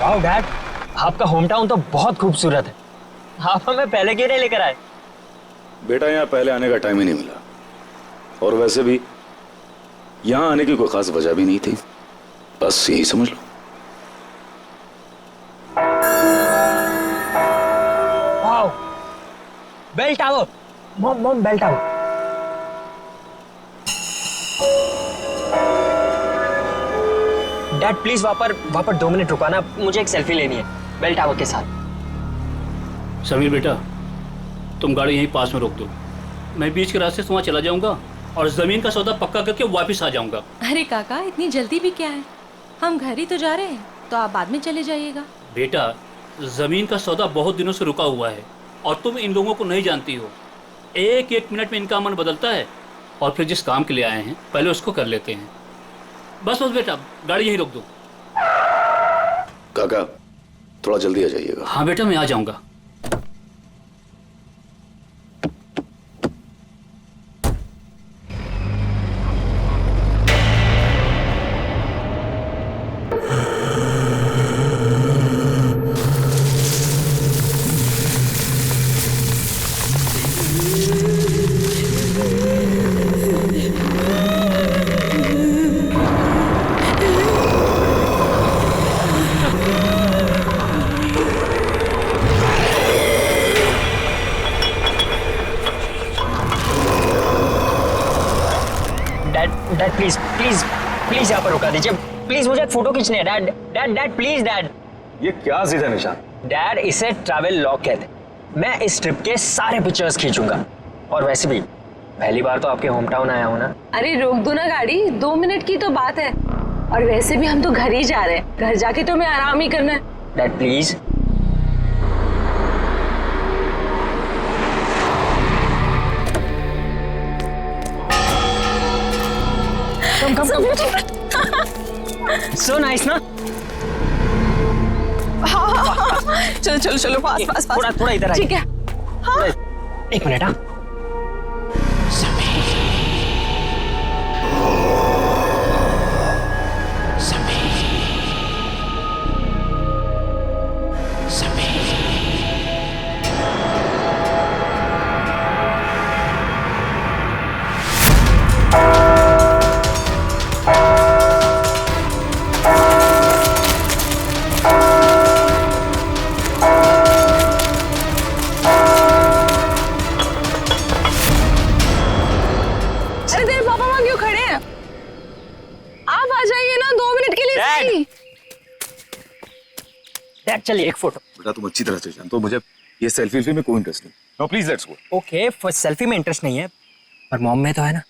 Wow dad, आपका home town तो बहुत खूबसूरत है। आप हमें पहले क्यों नहीं लेकर आए? बेटा यहाँ पहले आने का टाइम ही नहीं मिला, और वैसे भी यहाँ आने की कोई खास वजह भी नहीं थी, बस यही समझ लो। Wow, bell tower. Mom bell tower. Dad please वहां पर 2 मिनट रुकाना, मुझे एक सेल्फी लेनी है बेल टावर के साथ। समीर बेटा, तुम गाड़ी यहीं पास में रोक दो, मैं बीच के रास्ते से वहाँ चला जाऊंगा और जमीन का सौदा पक्का करके वापस आ जाऊंगा। अरे काका, इतनी जल्दी भी क्या है? हम घर ही तो जा रहे हैं, तो आप बाद में चले जाइएगा। बेटा, जमीन का सौदा बहुत दिनों से रुका हुआ है और तुम इन लोगों को नहीं जानती हो। एक एक मिनट में इनका मन बदलता है, और फिर जिस काम के लिए आए हैं पहले उसको कर लेते हैं। बस बस बेटा, गाड़ी यहीं रोक दो। काका थोड़ा जल्दी आ जाइएगा। हाँ बेटा, मैं आ जाऊंगा। डैड प्लीज प्लीज प्लीज यहाँ पर रुका दीजिए प्लीज, मुझे एक फोटो खींचनी है। Dad dad dad please dad. ये क्या सीधा निशान? डैड इसे ट्रैवल लॉग कहते हैं। मैं इस ट्रिप के सारे पिक्चर्स खींचूंगा, और वैसे भी पहली बार तो आपके होम टाउन आया हूँ ना। अरे रोक दो ना गाड़ी, 2 मिनट की तो बात है, और वैसे भी हम तो घर ही जा रहे हैं, घर जाके तो हमें आराम ही करना है। Dad please. Come so nice ना। चलो चलो चलो, पास पास पास। थोड़ा इधर ठीक है। हाँ। एक मिनट। हाँ डैड, चलिए एक फोटो। बेटा तुम अच्छी तरह से जानते हो मुझे ये सेल्फी में कोई इंटरेस्ट नहीं। No please let's go. Okay, first selfie में इंटरेस्ट नहीं है, पर मॉम में तो है ना।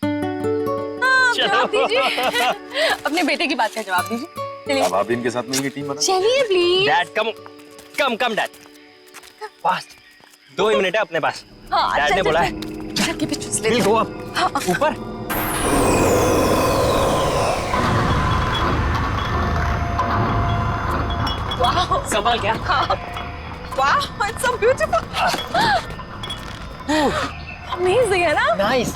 जवाब दीजिए। अपने बेटे की बात का जवाब दीजिए। चलिए। अब आप इनके साथ मिलकर टीम बना। चलिए please. Dad come dad, fast. 2 he minute है अपने पास। हाँ, डैड ने बोला है। के पीछे ले गो अप ऊपर। संभाल क्या? वाह, इट्स सो ब्यूटीफुल। अमेजिंग है ना? नाइस।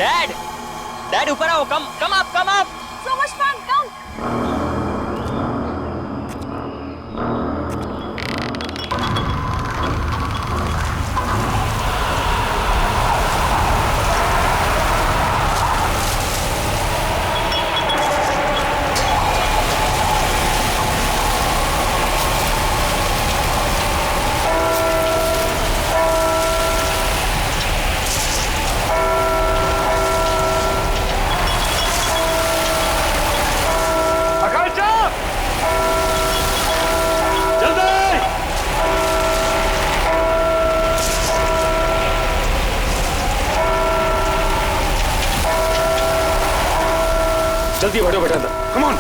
डैड ऊपर आओ, कम आप। So much fun, come. जल्दी बैठो बेटा, कम ऑन।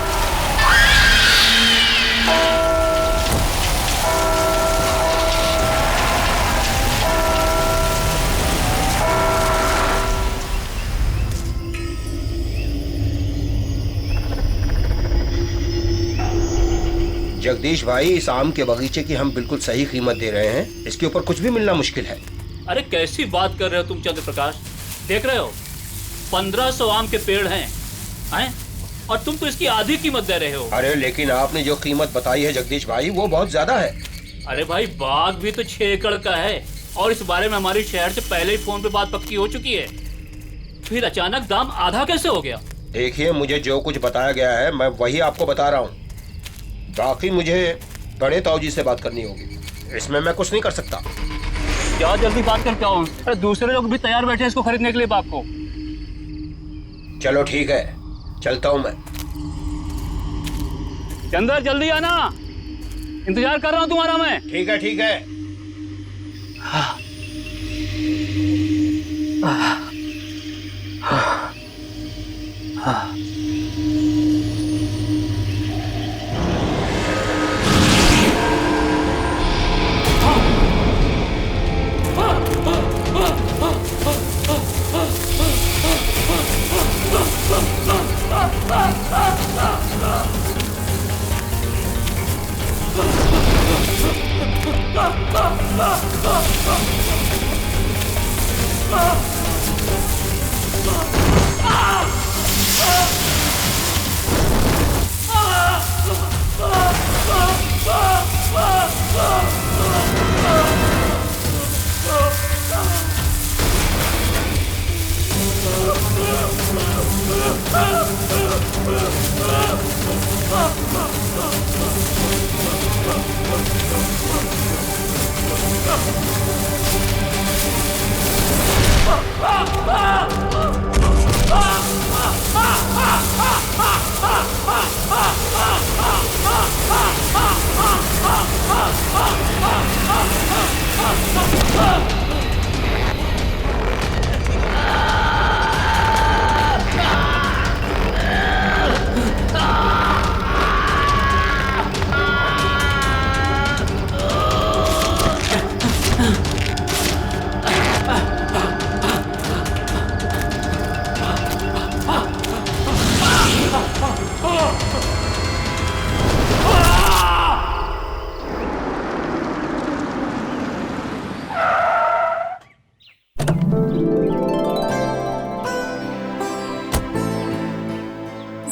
जगदीश भाई, इस आम के बगीचे की हम बिल्कुल सही कीमत दे रहे हैं, इसके ऊपर कुछ भी मिलना मुश्किल है। अरे कैसी बात कर रहे हो तुम चंद्र प्रकाश, देख रहे हो 1500 आम के पेड़ हैं, और तुम तो इसकी आधी कीमत दे रहे हो। अरे लेकिन आपने जो कीमत बताई है जगदीश भाई वो बहुत ज्यादा है। अरे भाई बाग भी तो 6 एकड़ का है और इस बारे में हमारी शहर से पहले ही फोन पे बात पक्की हो चुकी है, फिर अचानक दाम आधा कैसे हो गया? देखिए मुझे जो कुछ बताया गया है मैं वही आपको बता रहा हूँ, बाकी मुझे बड़े ताऊजी से बात करनी होगी, इसमें मैं कुछ नहीं कर सकता। क्या जल्दी बात करके आओ, अरे दूसरे लोग भी तैयार बैठे हैं इसको खरीदने के लिए बाग को। चलो ठीक है, चलता हूँ मैं। चंदर जल्दी आना, इंतजार कर रहा हूँ तुम्हारा मैं। ठीक है ठीक है।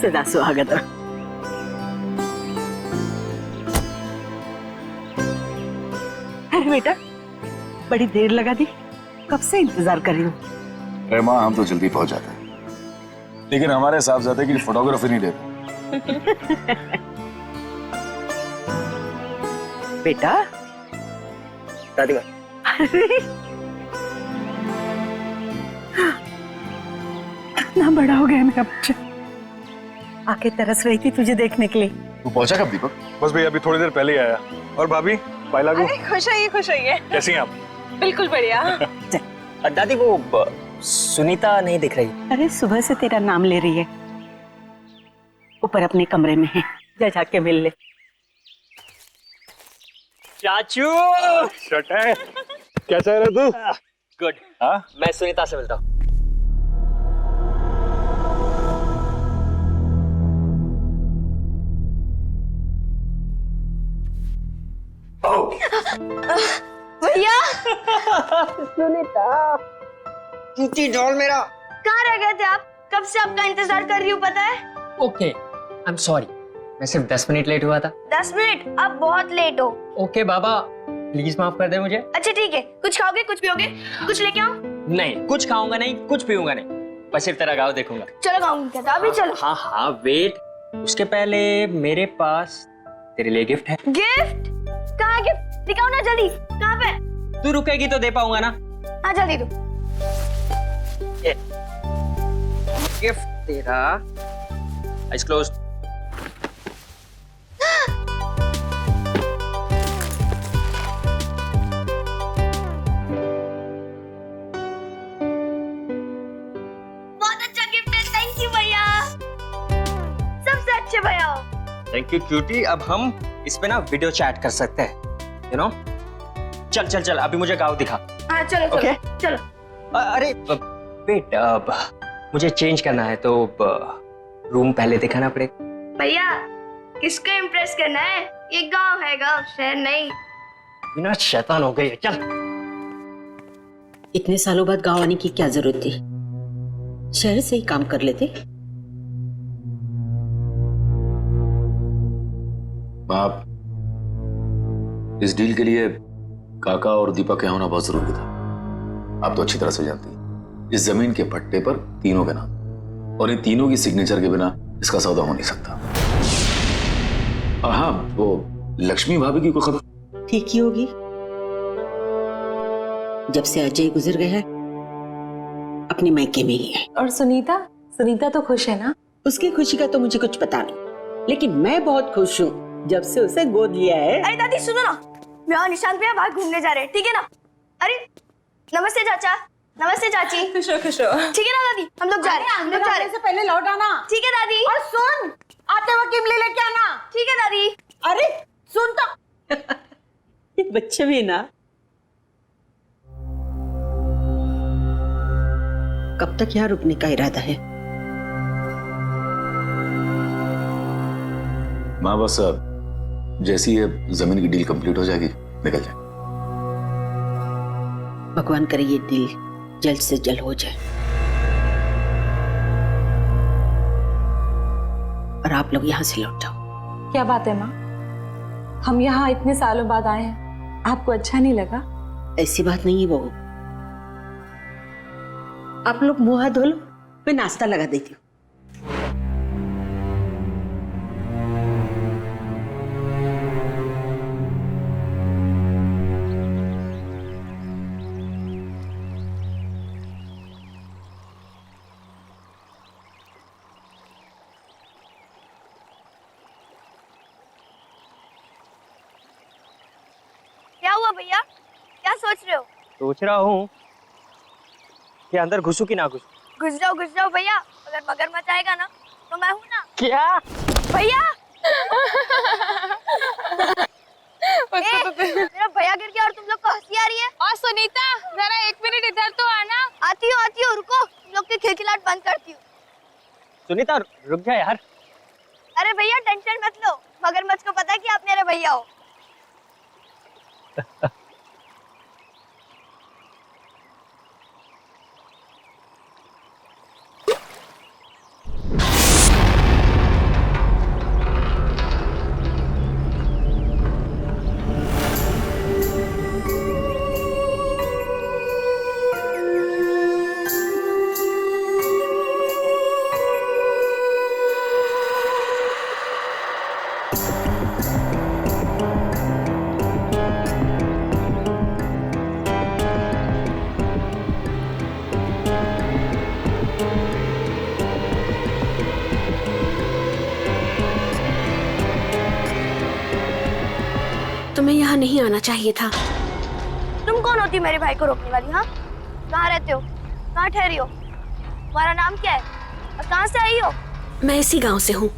सदा स्वागत। अरे बेटा बड़ी देर लगा दी, कब से इंतजार कर रही हूँ। अरे माँ हम तो जल्दी पहुंच जाते हैं, लेकिन हमारे साहबजादे की फोटोग्राफी नहीं देते। बेटा दादी माँ, अरे कितना बड़ा हो गया मेरा बच्चा, आके तरस रही थी तुझे देखने के लिए। तू पहुंचा कब दीपक? बस भैया अभी थोड़ी देर पहले ही आया। और भाभी पाइला को खुश होइए। कैसी हैं आप? बिल्कुल बढ़िया। दादी वो सुनीता नहीं दिख रही। अरे सुबह से तेरा नाम ले रही है, ऊपर अपने कमरे में है, जा जाके मिल ले। चाचू शट है, कैसा है तू? गुड। हाँ मैं सुनीता से मिलता हूँ। भैया जूती डॉल मेरा। कहाँ रह गए थे आप? कब से आपका इंतजार कर रही हूँ पता है। ओके आई एम सॉरी, मैं सिर्फ 10 मिनट लेट हुआ था। 10 मिनट? आप बहुत लेट हो। ओके बाबा प्लीज माफ कर दे मुझे। अच्छा ठीक है, कुछ खाओगे कुछ पियोगे? कुछ लेके आओ? नहीं कुछ खाऊंगा नहीं, कुछ पीऊंगा नहीं, बस सिर्फ तेरा गाँव देखूंगा। चलो खाऊंगी क्या? अभी चलो। हाँ हाँ वेट, उसके पहले मेरे पास तेरे लिए गिफ्ट है। गिफ्ट? कहाँ है गिफ्ट? दिखाओ ना जल्दी, कहाँ पे? तू रुकेगी तो दे पाऊंगा ना। हाँ जल्दी दो। ये गिफ्ट तेरा। Eyes closed. बहुत अच्छा गिफ्ट है, थैंक यू भैया, सबसे अच्छे भैया। Thank you cutie. अब हम इस पे ना वीडियो चैट कर सकते हैं, यू नो। चल चल चल अभी मुझे गाँव दिखा। हाँ चलो चलो Okay. चलो। अरे वेट, मुझे चेंज करना है तो रूम पहले दिखाना पड़ेगा। भैया किसको इम्प्रेस करना है? ये गांव है, गांव शहर नहीं। बिना शैतान हो गई है, चल। इतने सालों बाद गांव आने की क्या जरूरत थी, शहर से ही काम कर लेते। इस डील के लिए काका और दीपक के होना बहुत जरूरी था। आप तो अच्छी तरह से जानती हैं, इस जमीन के पट्टे पर तीनों के नाम और इन तीनों की सिग्नेचर के बिना इसका सौदा हो नहीं सकता। और हाँ, वो लक्ष्मी भाभी की कोई खबर? ठीक ही होगी। जब से अजय गुजर गया है अपने मायके में ही है। और सुनीता सुनीता तो खुश है ना? उसकी खुशी का तो मुझे कुछ पता नहीं, लेकिन मैं बहुत खुश हूँ जब से उसे गोद लिया है। अरे दादी सुनो ना, मैं और निशांत भैया बाहर घूमने जा रहे हैं, ठीक है ना? अरे नमस्ते चाचा, नमस्ते चाची। खुश हो खुश हो। ठीक है ना दादी, हम लोग जा रहे हैं, हम लोग जा रहे हैं। से पहले लौट आना। ठीक है दादी। और सुन, आते वक्त इमली लेके आना। ठीक है दादी। अरे सुन तो ये बच्चे भी ना, कब तक यहाँ रुकने का इरादा है? माँ बस जैसी ये जमीन की डील कंप्लीट हो जाएगी निकल जाए। भगवान करे ये डील जल्द से जल्द हो जाए और आप लोग यहाँ से लौट जाओ। क्या बात है माँ, हम यहाँ इतने सालों बाद आए हैं, आपको अच्छा नहीं लगा? ऐसी बात नहीं है बहू, आप लोग मुंह हाथ धो लो, मैं नाश्ता लगा देती हूँ। क्या हुआ भैया, क्या सोच रहे हो? सोच रहा हूँ कि अंदर घुसूं कि ना घुसूं। घुस जाओ भैया, अगर मगरमच्छ आएगा ना तो मैं हूँ ना। क्या भैया मेरा भैया गिर गया और तुम लोग को हंसी आ रही है। और सुनीता जरा 1 मिनट इधर तो आना। आती हो रुको, तुम लोग की खिलखिलाहट बंद करती हूँ। सुनीता रुक जा यार। अरे भैया टेंशन मत लो, मगरमच्छ को पता है कि आप मेरे भैया हो। तुम्हें यहाँ नहीं आना चाहिए था। तुम कौन होती मेरे भाई को रोकने वाली? हाँ, कहाँ रहते हो, कहाँ ठहरी हो, तुम्हारा नाम क्या है और कहाँ से आई हो? मैं इसी गांव से हूँ।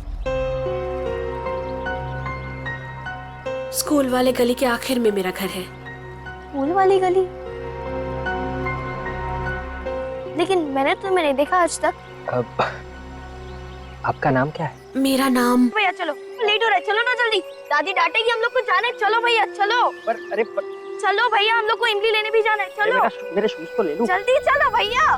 स्कूल वाले गली के आखिर में मेरा घर है। स्कूल वाली गली? लेकिन मैंने तुम्हें नहीं देखा आज तक। आपका नाम क्या है? मेरा नाम। भैया चलो, लेट हो रहा है, चलो ना जल्दी, दादी डांटेगी हम लोग को। जाने चलो भैया, चलो। अरे चलो भैया, हम लोग को इमली लेने भी जाना है, चलो। मेरे शूज तो ले लूं। जल्दी चलो भैया।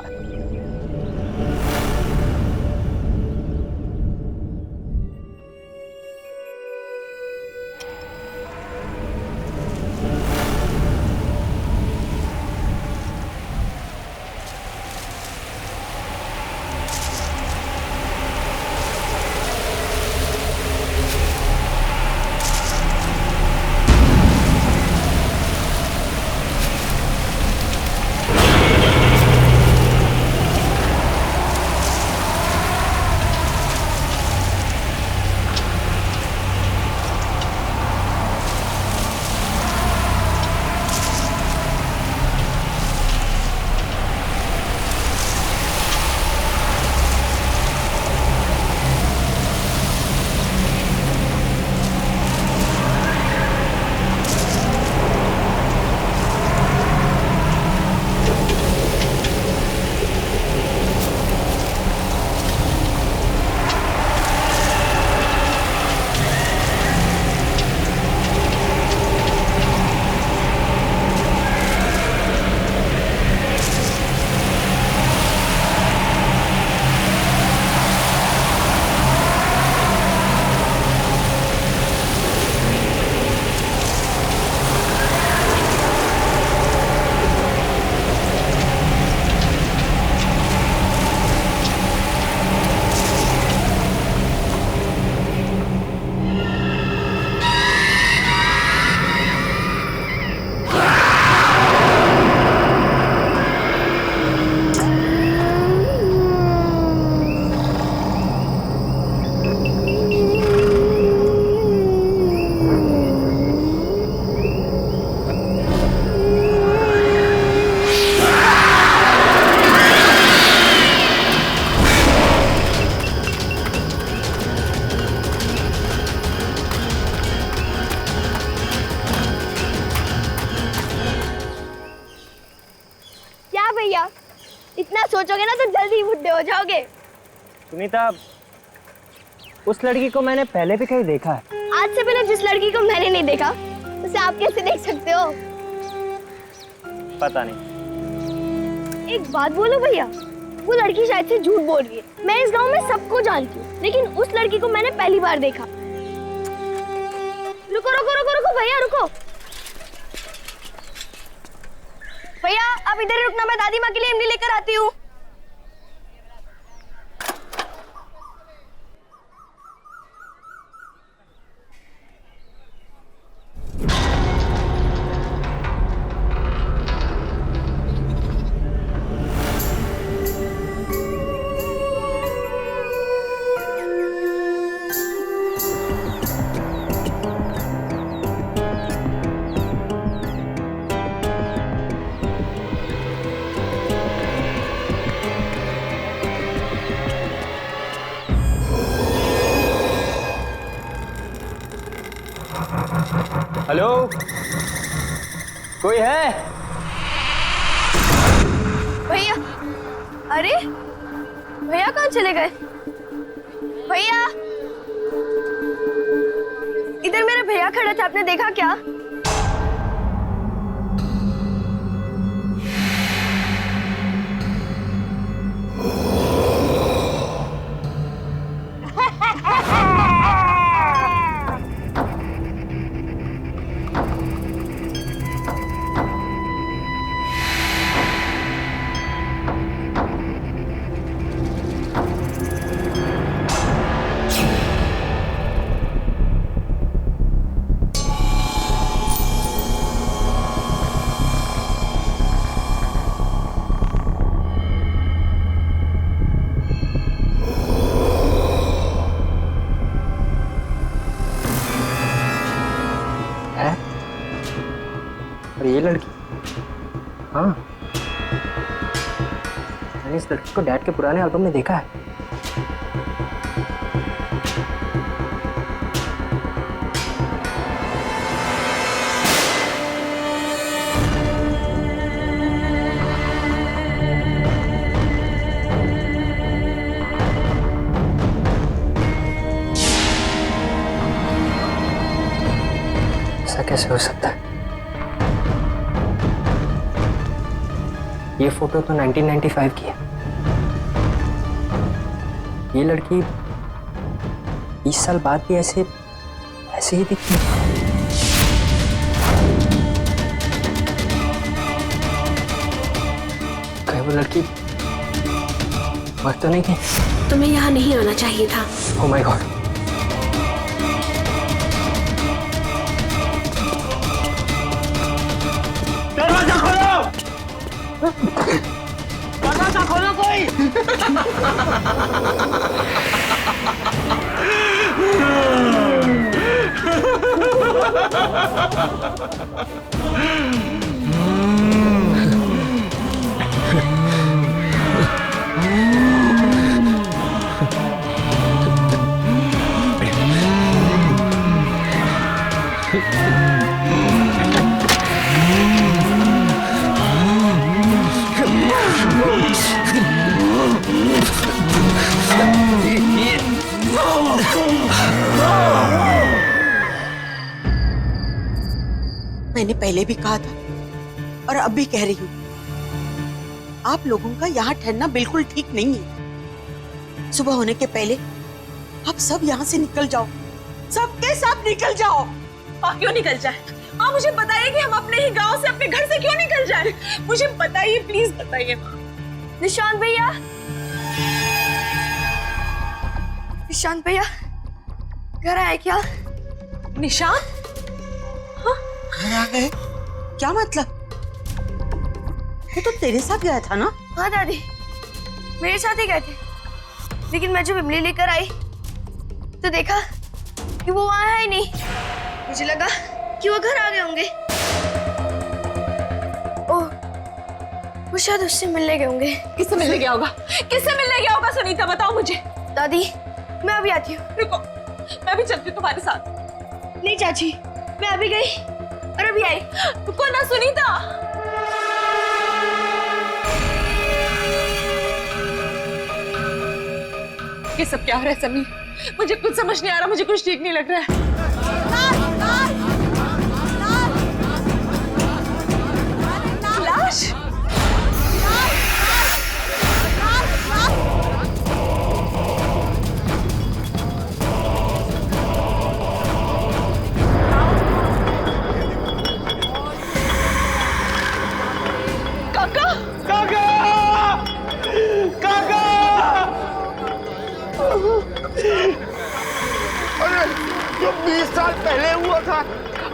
ना तो जल्दी बुढ़े हो जाओगे। सुनीता, उस लड़की को मैंने पहले भी कहीं देखा है। आज से पहले जिस लड़की को मैंने नहीं देखा उसे आप कैसे देख सकते हो? पता नहीं। एक बात बोलो भैया, वो लड़की शायद से झूठ बोल रही है। मैं इस गांव में सबको जानती हूँ, लेकिन उस लड़की को मैंने पहली बार देखा। रुको रुको रुको रुको भैया रुको। भैया आप इधर ही रुकना, मैं दादी माँ के लिए इमली लेकर आती हूँ। हेलो, कोई है? भैया, अरे भैया कहाँ चले गए? भैया, इधर मेरे भैया खड़े थे, आपने देखा क्या? ये लड़की, हाँ, मैंने इस लड़की को डैड के पुराने एल्बम में देखा है। ऐसा कैसे हो सकता है? ये फोटो तो 1995 की है। ये लड़की 20 साल बाद भी ऐसे ही दिखती है। कहीं वो लड़की मर तो नहीं गई? तुम्हें यहाँ नहीं आना चाहिए था। Oh my God! दरवाजा खोलो! दरवाजा खोलो कोई! मैंने पहले भी कहा था और अब भी कह रही हूँ, आप लोगों का यहाँ ठहरना बिल्कुल ठीक नहीं है। सुबह होने के पहले आप सब यहाँ से निकल जाओ, सबके सब निकल जाओ। माँ क्यों निकल जाए? माँ मुझे बताइए कि हम अपने ही गांव से, अपने घर से क्यों निकल जाए? मुझे बताइए, प्लीज बताइए माँ। निशांत भैया, निशांत भैया घर आए क्या? निशांत? घर आ गए? क्या मतलब? वो तो तेरे साथ गया था ना? हाँ दादी, मेरे साथ ही गए थे, लेकिन मैं जब इमली लेकर आई तो देखा कि वो वहां है ही नहीं। मुझे लगा कि वो घर आ गए होंगे। ओह, वो शायद उससे मिलने गए होंगे। किससे मिलने गया होगा? किससे मिलने गया होगा? सुनीता बताओ मुझे। दादी मैं अभी आती हूँ। रुको, मैं भी चलती हूँ तुम्हारे साथ। नहीं चाची, मैं अभी गई और अभी आई। रुको ना सुनीता। ये सब क्या हो रहा है समीर? मुझे कुछ समझ नहीं आ रहा, मुझे कुछ ठीक नहीं लग रहा है। लाश? काका! काका! काका! अरे जो 20 साल पहले हुआ था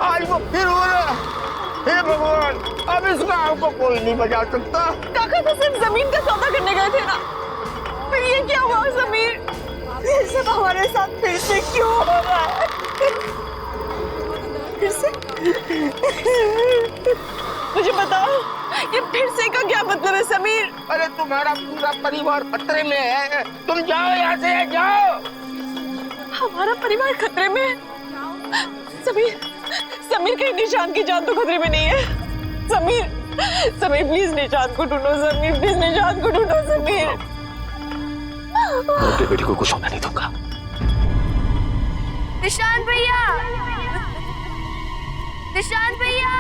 आज वो फिर हो रहा है। हे भगवान, अब इस गांव को कोई नहीं बचा सकता। काका तो सिर्फ जमीन का सौदा करने गए थे ना, फिर ये क्या हुआ समीर? ये सब हमारे साथ फिर से क्यों हो रहा है? फिर से? मुझे बताओ, ये फिर से का क्या मतलब है समीर? अरे तुम्हारा पूरा परिवार खतरे में है, तुम जाओ यहाँ से, जाओ। हमारा परिवार खतरे में है? समीर, समीर कहीं निशान की जान तो खतरे में नहीं है। समीर, समीर प्लीज निशान को ढूंढो, समीर प्लीज निशान को ढूंढो समीर। मैं अपनी बेटी को कुछ होने नहीं दूंगा। निशांत भैया, निशांत भैया।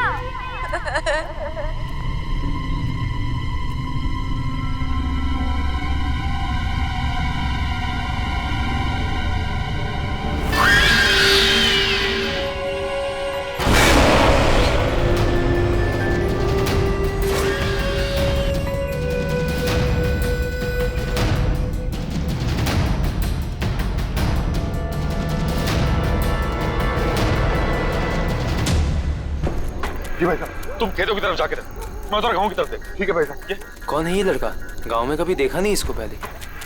जी भाई साहब, तुम खेतों की तरफ जाके रहो, मैं उधर गाँव की तरफ देख। ठीक है भाई साहब। ये कौन है ये लड़का? गांव में कभी देखा नहीं इसको पहले।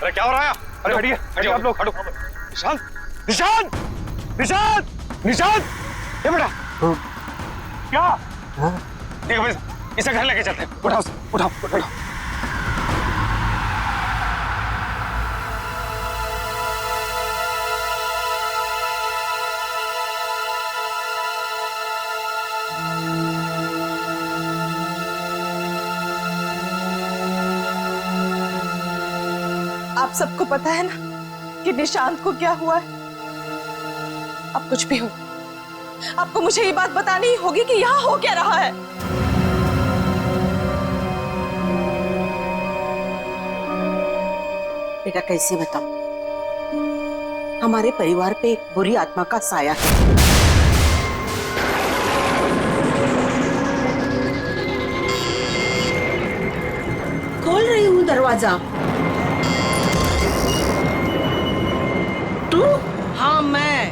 अरे क्या हो रहा है? अरे हटिए, हटिए आप लोग, हटो। निशांत, निशांत, निशांत, निशांत, ये बेटा क्या? ठीक है भाई साहब, इसे घर लेके चलते हैं। उठाओ, उठाओ, उठाओ। आप सबको पता है ना कि निशांत को क्या हुआ है? अब कुछ भी हो, आपको मुझे ये बात बतानी होगी कि यहाँ हो क्या रहा है। बेटा कैसे बताऊं? हमारे परिवार पे एक बुरी आत्मा का साया है। खोल रही हूँ दरवाजा। तू? हाँ मैं।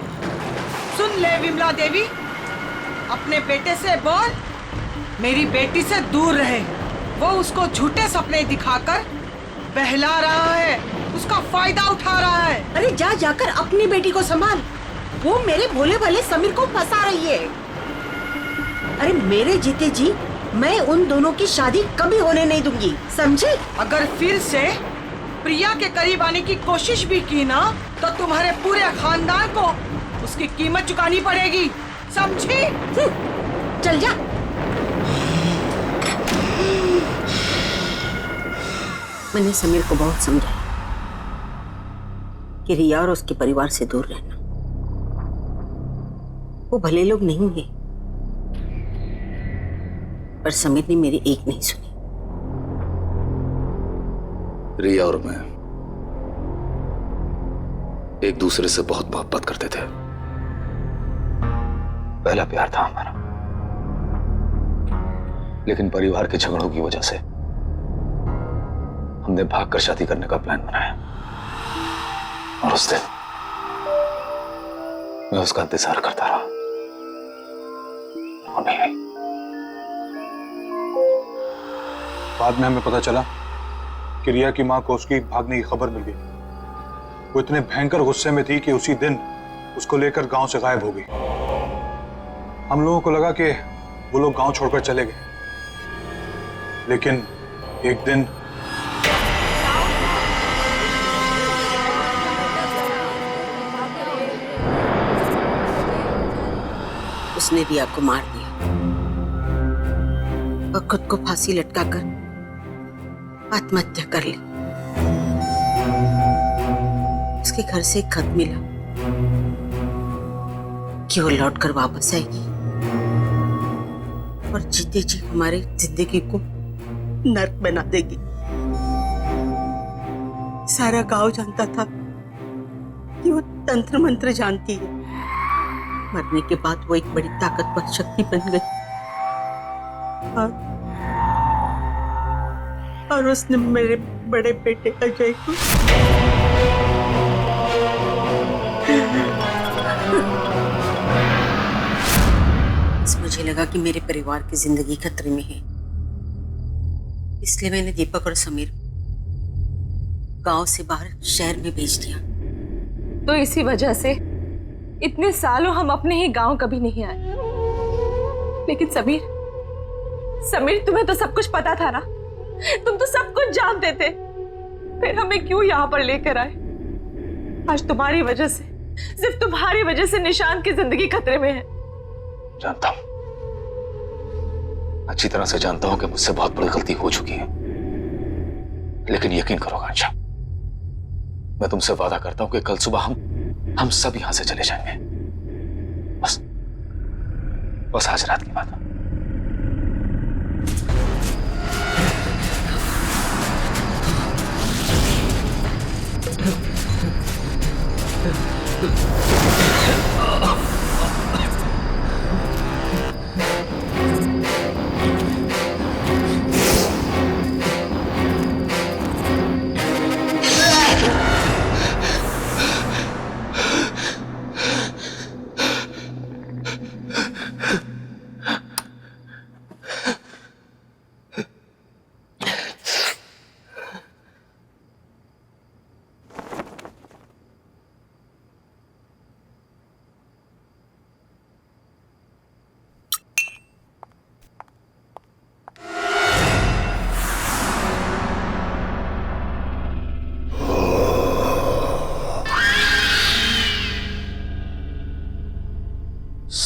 सुन ले विमला देवी, अपने बेटे से बोल मेरी बेटी से दूर रहे। वो उसको झूठे सपने दिखाकर बहला रहा है, उसका फायदा उठा रहा है। अरे जा जाकर अपनी बेटी को संभाल, वो मेरे भोले भाले समीर को फंसा रही है। अरे मेरे जीते जी मैं उन दोनों की शादी कभी होने नहीं दूंगी, समझे? अगर फिर से प्रिया के करीब आने की कोशिश भी की ना तो तुम्हारे पूरे खानदान को उसकी कीमत चुकानी पड़ेगी, समझी? चल जा। मैंने समीर को बहुत समझाया कि रिया और उसके परिवार से दूर रहना। वो भले लोग नहीं है, पर समीर ने मेरी एक नहीं सुनी। रिया और मैं एक दूसरे से बहुत मोहब्बत करते थे। पहला प्यार था हमारा, लेकिन परिवार के झगड़ों की वजह से हमने भागकर शादी करने का प्लान बनाया। और उस दिन मैं उसका इंतजार करता रहा, वो नहीं आई। बाद में हमें पता चला कि रिया की मां को उसकी भागने की खबर मिल गई। वो इतने भयंकर गुस्से में थी कि उसी दिन उसको लेकर गांव से गायब हो गई। हम लोगों को लगा कि वो लोग गांव छोड़कर चले गए, लेकिन एक दिन उसने रिया को मार दिया और खुद को फांसी लटकाकर आत्महत्या कर ली। उसके घर से एक खत मिला कि वो लौट कर वापस आएगी और जीते जी हमारी जिंदगी को नर्क बना देगी। सारा गांव जानता था कि वो तंत्र मंत्र जानती है। मरने के बाद वो एक बड़ी ताकतवर शक्ति बन गई और उसने मेरे बड़े बेटे अजय को मुझे लगा कि मेरे परिवार की जिंदगी खतरे में है, इसलिए मैंने दीपक और समीर गांव से बाहर शहर में भेज दिया। तो इसी वजह से इतने सालों हम अपने ही गांव कभी नहीं आए। लेकिन समीर तुम्हें तो सब कुछ पता था ना, तुम तो सब कुछ जानते थे, फिर हमें क्यों यहाँ पर लेकर आए? आज तुम्हारी वजह से, सिर्फ तुम्हारी वजह से निशांत की जिंदगी खतरे में है। जानता हूं, अच्छी तरह से जानता हूं कि मुझसे बहुत बड़ी गलती हो चुकी है, लेकिन यकीन करो आकांक्षा, मैं तुमसे वादा करता हूं कि कल सुबह हम सब यहां से चले जाएंगे। बस आज रात की बात है।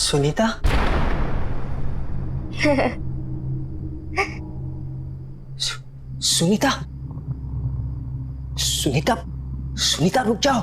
सुनीता? सुनीता? सुनीता? सुनीता रुक जाओ।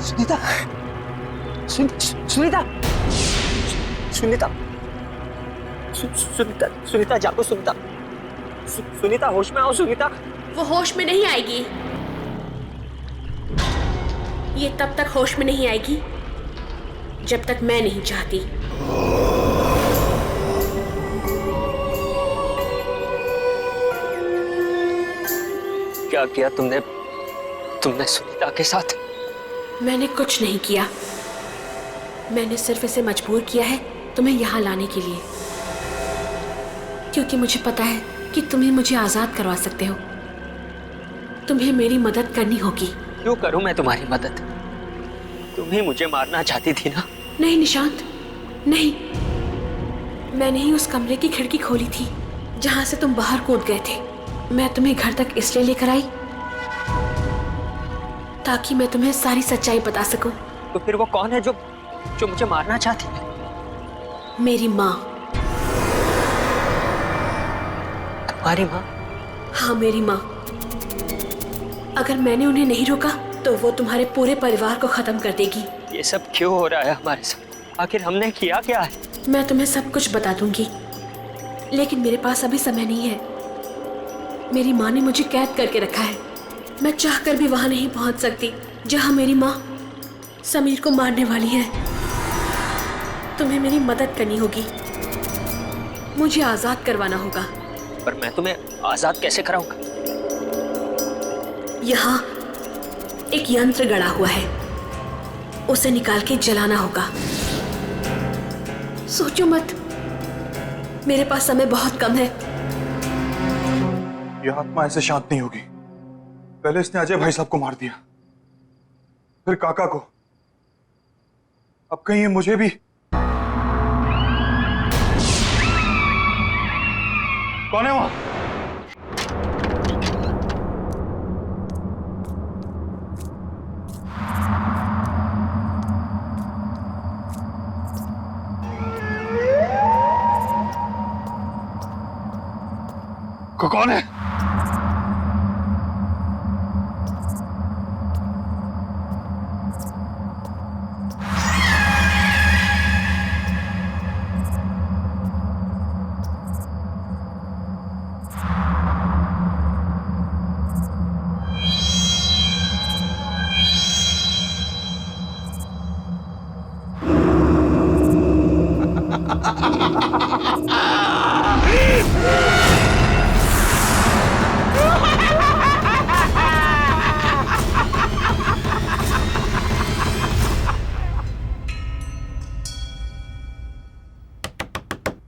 सुनीता, सुनीता, सुनीता, सुनीता जागो। सुनीता, सुनीता होश में आओ। सुनीता, वो होश में नहीं आएगी। ये तब तक होश में नहीं आएगी जब तक मैं नहीं चाहती। क्या किया तुमने सुनीता के साथ? मैंने कुछ नहीं किया। मैंने सिर्फ इसे मजबूर किया है तुम्हें यहाँ लाने के लिए, क्योंकि मुझे पता है कि तुम ही मुझे आजाद करवा सकते हो। तुम्हें मेरी मदद करनी होगी। क्यों करूं मैं तुम्हारी मदद? तुम ही मुझे मारना चाहती थी ना? नहीं निशांत, नहीं। मैंने ही उस कमरे की खिड़की खोली थी जहां से तुम बाहर कूद गए थे। मैं तुम्हें घर तक इसलिए लेकर आई ताकि मैं तुम्हें सारी सच्चाई बता सकूं। तो फिर वो कौन है जो मुझे मारना चाहती है? मेरी माँ। तुम्हारी माँ? हाँ, मेरी माँ। अगर मैंने उन्हें नहीं रोका तो वो तुम्हारे पूरे परिवार को खत्म कर देगी। ये सब क्यों हो रहा है हमारे साथ? आखिर हमने किया क्या है? मैं तुम्हें सब कुछ बता दूंगी, लेकिन मेरे पास अभी समय नहीं है। मेरी माँ ने मुझे कैद करके रखा है। मैं चाहकर भी वहां नहीं पहुंच सकती जहां मेरी माँ समीर को मारने वाली है। तुम्हें मेरी मदद करनी होगी। मुझे आजाद करवाना होगा। पर मैं तुम्हें आजाद कैसे कराऊंगा? यहाँ एक यंत्र गड़ा हुआ है, उसे निकाल के जलाना होगा। सोचो मत, मेरे पास समय बहुत कम है। यह आत्मा ऐसे शांत नहीं होगी। पहले इसने अजय भाई साहब को मार दिया, फिर काका को, अब कहीं ये मुझे भी। कौन है वहां? कौन है?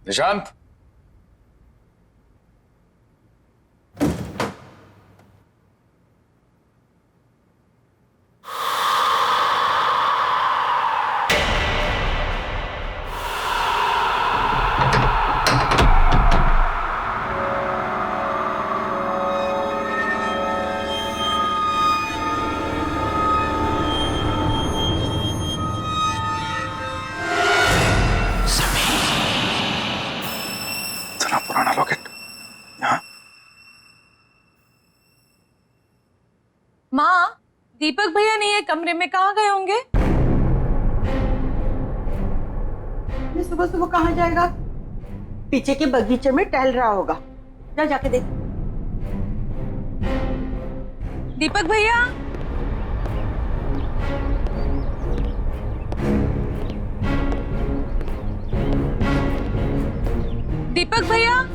निशांत, पुराना लॉकेट यहाँ। माँ, दीपक भैया नहीं है कमरे में, कहाँ गए होंगे? ये सुबह सुबह कहाँ जाएगा? पीछे के बगीचे में टहल रहा होगा, जा जाके देख। दीपक भैया, दीपक भैया,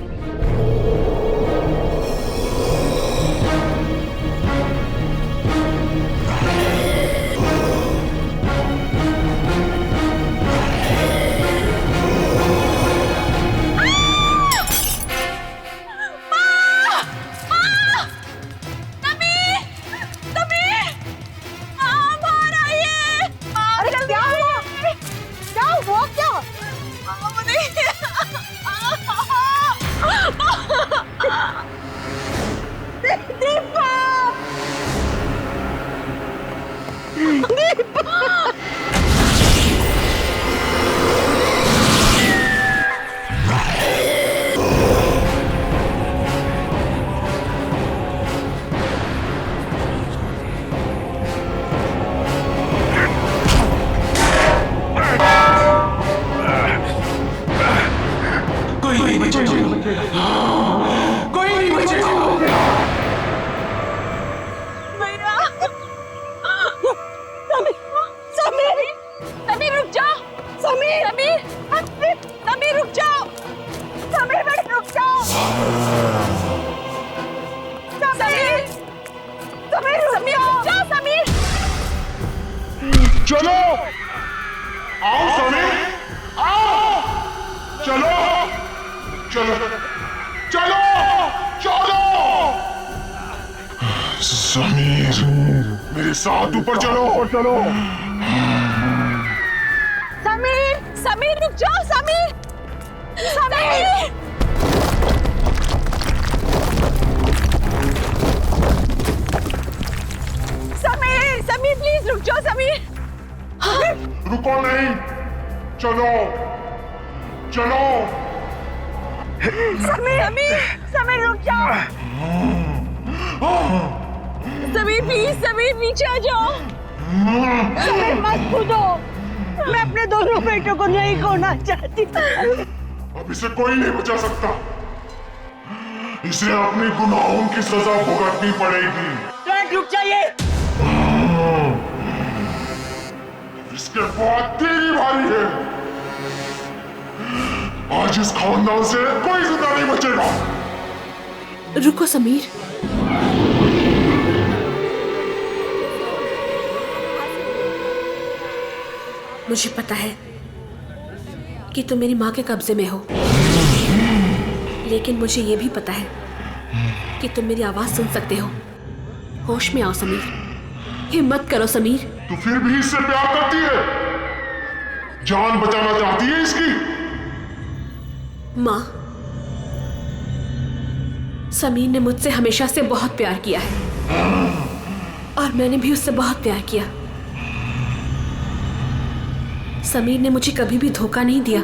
चलो आओ समीर, आओ, चलो चलो चलो चलो समीर, मेरे साथ ऊपर चलो चलो। समीर, समीर रुक जाओ, समीर, समीर, समीर, समीर प्लीज रुक जाओ, समीर। रुको नहीं, चलो चलो। समीर, समीर, समीर रुक जाओ। समीर प्लीज, समीर नीचे आ जाओ। समीर मत कूदो, मैं अपने दोनों बेटों को नहीं खोना चाहती। अब इसे कोई नहीं बचा सकता, इसे अपने गुनाहों की सजा भुगतनी पड़ेगी। रुक जाइए। इसके बाद तेरी बारी है। आज इस खानदान से कोई जिंदा नहीं बचेगा। रुको समीर, मुझे पता है कि तुम मेरी माँ के कब्जे में हो। लेकिन मुझे ये भी पता है कि तुम मेरी आवाज सुन सकते हो। होश में आओ समीर, हिम्मत करो समीर। तू फिर भी इससे प्यार करती है? जान बचाना चाहती है इसकी? माँ, समीर ने मुझसे हमेशा से बहुत प्यार किया है और मैंने भी उससे बहुत प्यार किया। समीर ने मुझे कभी भी धोखा नहीं दिया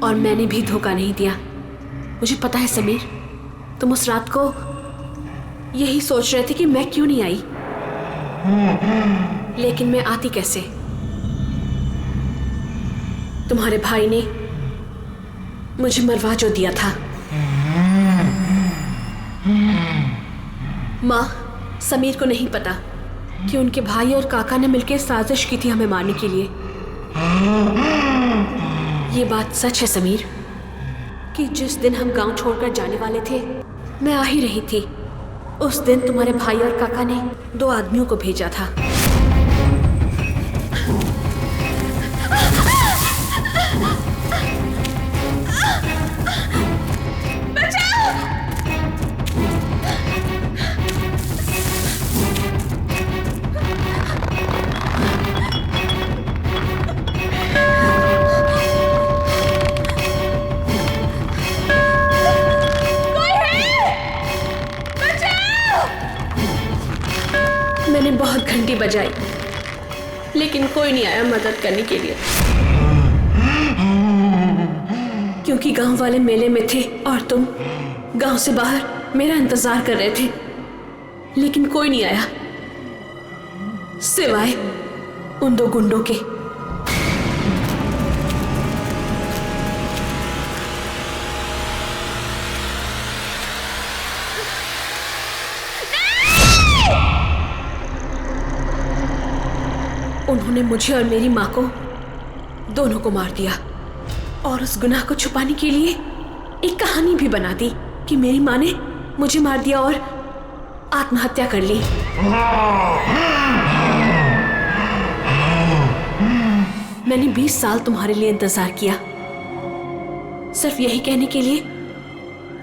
और मैंने भी धोखा नहीं दिया। मुझे पता है समीर, तुम उस रात को यही सोच रहे थे कि मैं क्यों नहीं आई, लेकिन मैं आती कैसे? तुम्हारे भाई ने मुझे मरवा जो दिया था। माँ, समीर को नहीं पता कि उनके भाई और काका ने मिलकर साजिश की थी हमें मारने के लिए। ये बात सच है समीर कि जिस दिन हम गांव छोड़कर जाने वाले थे, मैं आ ही रही थी। उस दिन तुम्हारे भाई और काका ने 2 आदमियों को भेजा था। मैंने बहुत घंटी बजाई, लेकिन कोई नहीं आया मदद करने के लिए, क्योंकि गांव वाले मेले में थे और तुम गांव से बाहर मेरा इंतजार कर रहे थे। लेकिन कोई नहीं आया सिवाय उन 2 गुंडों के। उन्होंने मुझे और मेरी माँ को, दोनों को मार दिया और उस गुनाह को छुपाने के लिए एक कहानी भी बना दी कि मेरी माँ ने मुझे मार दिया और आत्महत्या कर ली। मैंने 20 साल तुम्हारे लिए इंतजार किया, सिर्फ यही कहने के लिए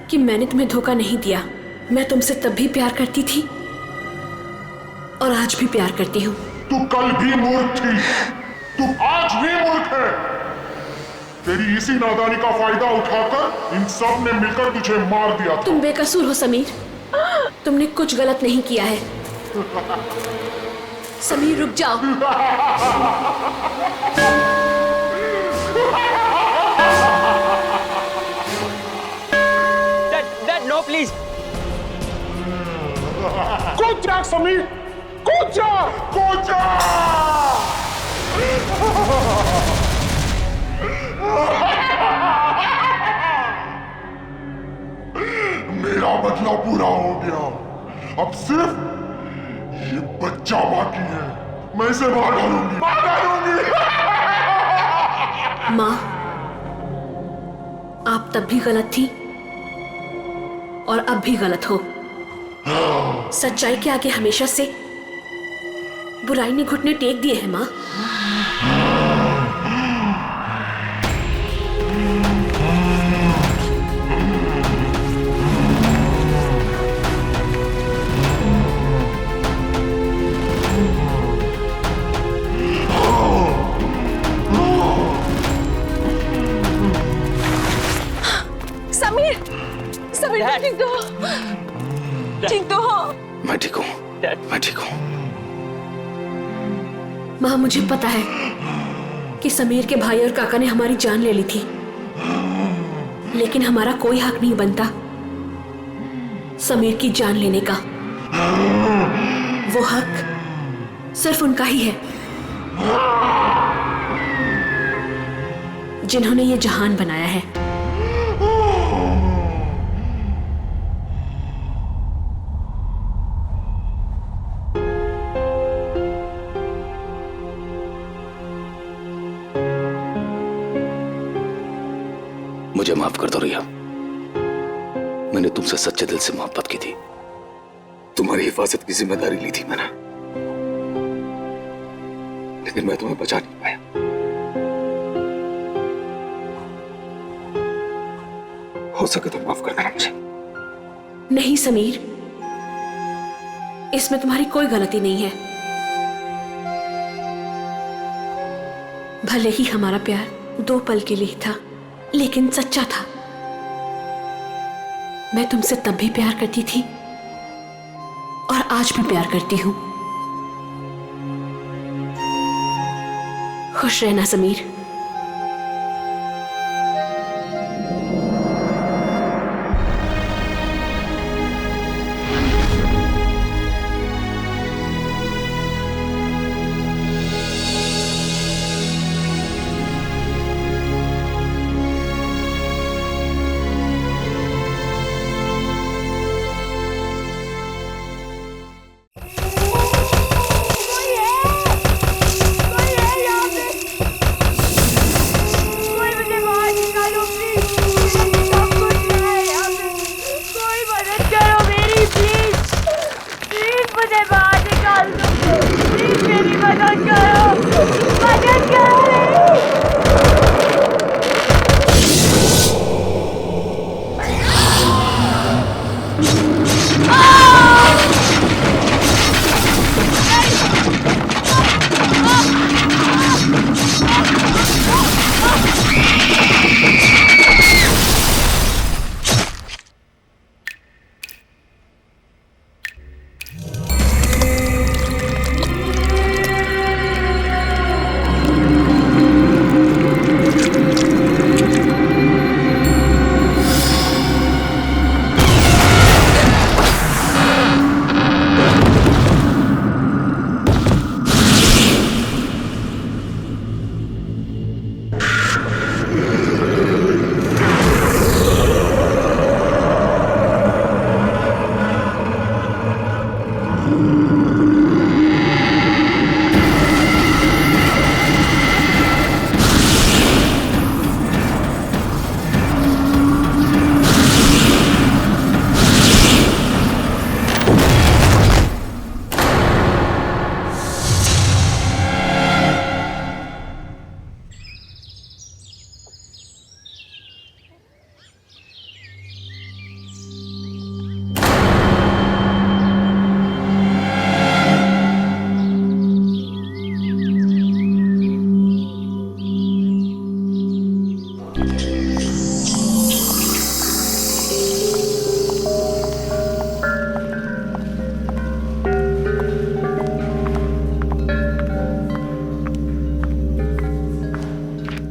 कि मैंने तुम्हें धोखा नहीं दिया। मैं तुमसे तब भी प्यार करती थी और आज भी प्यार करती हूँ। तू कल भी मूर्ख थी, तू आज भी मूर्ख है। तेरी इसी नादानी का फायदा उठाकर इन सब ने मिलकर तुझे मार दिया था। तुम बेकसूर हो समीर, तुमने कुछ गलत नहीं किया है। समीर रुक जाओ। Dad, no, please. कूद जा समीर, कूद जा, कूद जा। मेरा बदला पूरा हो गया, अब सिर्फ ये बच्चा बाकी है। मैं इसे मार डालूंगी, मार डालूंगी। माँ, आप तब भी गलत थी और अब भी गलत हो। सच्चाई के आगे हमेशा से बुराई ने घुटने टेक दिए हैं माँ। समीर, समीर ठीक तो हो? ठीक तो हो? मैं ठीक हूँ, मैं ठीक हूँ। माँ, मुझे पता है कि समीर के भाई और काका ने हमारी जान ले ली थी, लेकिन हमारा कोई हक नहीं बनता समीर की जान लेने का। वो हक सिर्फ उनका ही है जिन्होंने ये जहान बनाया है। मुझे माफ कर दो रिया, मैंने तुमसे सच्चे दिल से मोहब्बत की थी। तुम्हारी हिफाजत की जिम्मेदारी ली थी मैंने, लेकिन मैं तुम्हें बचा नहीं पाया। हो सके तो माफ कर देना मुझे। नहीं समीर, इसमें तुम्हारी कोई गलती नहीं है। भले ही हमारा प्यार 2 पल के लिए था, लेकिन सच्चा था। मैं तुमसे तब भी प्यार करती थी और आज भी प्यार करती हूं। खुश रहना समीर।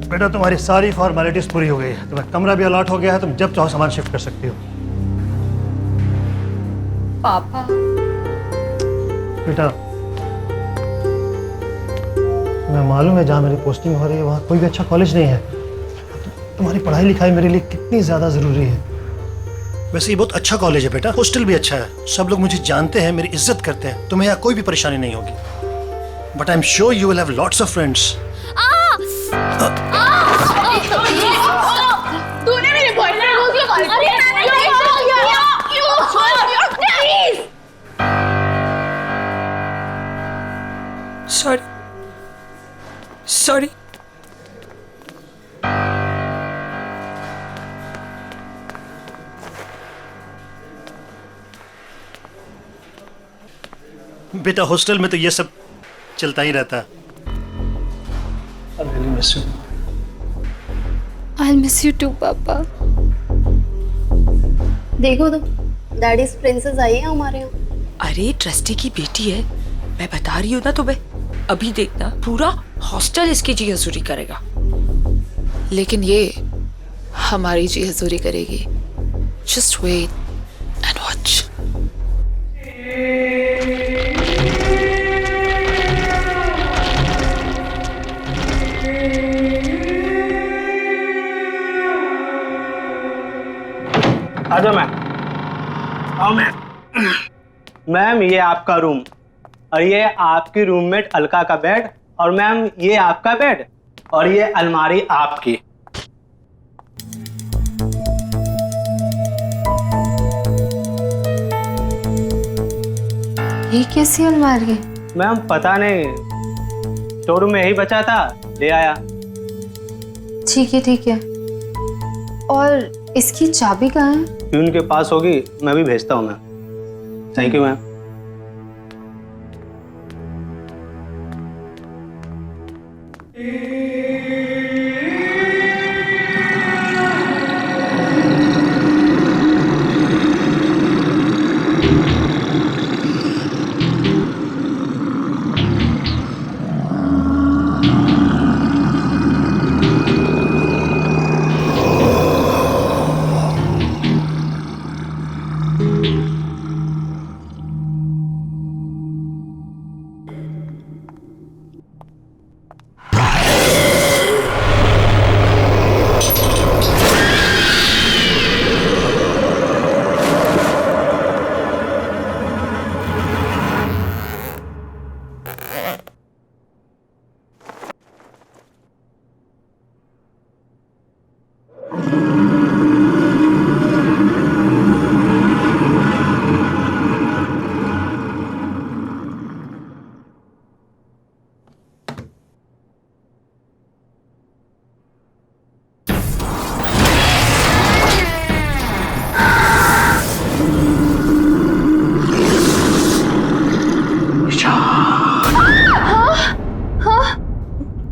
बेटा तुम्हारी सारी फॉर्मेलिटीज पूरी हो गई है, तुम्हें कमरा भी अलॉट हो गया है, तुम जब चाहो सामान शिफ्ट कर सकती हो। पापा बेटा मैं मालूम है जहाँ मेरी पोस्टिंग हो रही है वहाँ कोई भी अच्छा कॉलेज नहीं है। तुम्हारी पढ़ाई लिखाई मेरे लिए कितनी ज़्यादा ज़रूरी है। वैसे ये बहुत अच्छा कॉलेज है बेटा, हॉस्टल भी अच्छा है, सब लोग मुझे जानते हैं, मेरी इज्जत करते हैं, तुम्हें यहाँ कोई भी परेशानी नहीं होगी। But I am sure you will have lots of friends. तूने मेरे बॉयफ्रेंड को क्यों कॉल किया? Sorry sorry. बेटा हॉस्टल में तो ये सब चलता ही रहता है। I'll miss you too, पापा। देखो तो डैडीज प्रिंसेस आई है हमारे यहाँ। अरे ट्रस्टी की बेटी है, मैं बता रही हूँ ना तुम्हें। अभी देखना पूरा हॉस्टल इसकी जी हजूरी करेगा। लेकिन ये हमारी जी हजूरी करेगी। Just wait and watch. आजा मैम। आओ मैम। मैम ये आपका रूम और ये आपकी रूममेट अलका का बेड और मैम ये आपका बेड और ये अलमारी आपकी। ये कैसी अलमारी? मैम पता नहीं, स्टोर में यही बचा था, ले आया। ठीक है ठीक है। और इसकी चाबी कहाँ है? प्यून के पास होगी, मैं भी भेजता हूँ ma'am. Thank you ma'am.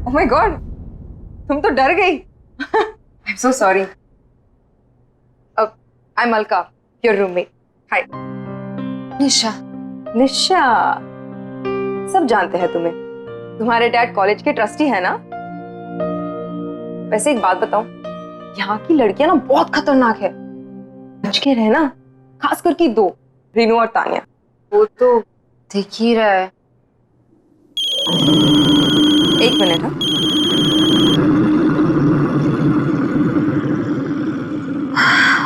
Oh my God, तुम तो डर गई। I'm so sorry. I'm Alka, your roommate. Hi. निशा। निशा, सब जानते हैं तुम्हें। तुम्हारे डैड कॉलेज के ट्रस्टी है ना? वैसे एक बात बताऊं, यहाँ की लड़कियां ना बहुत खतरनाक है। बच के रहना, खास करके दो, रीनू और तानिया। वो तो दिख ही रहा है। एक मिनट। हाँ,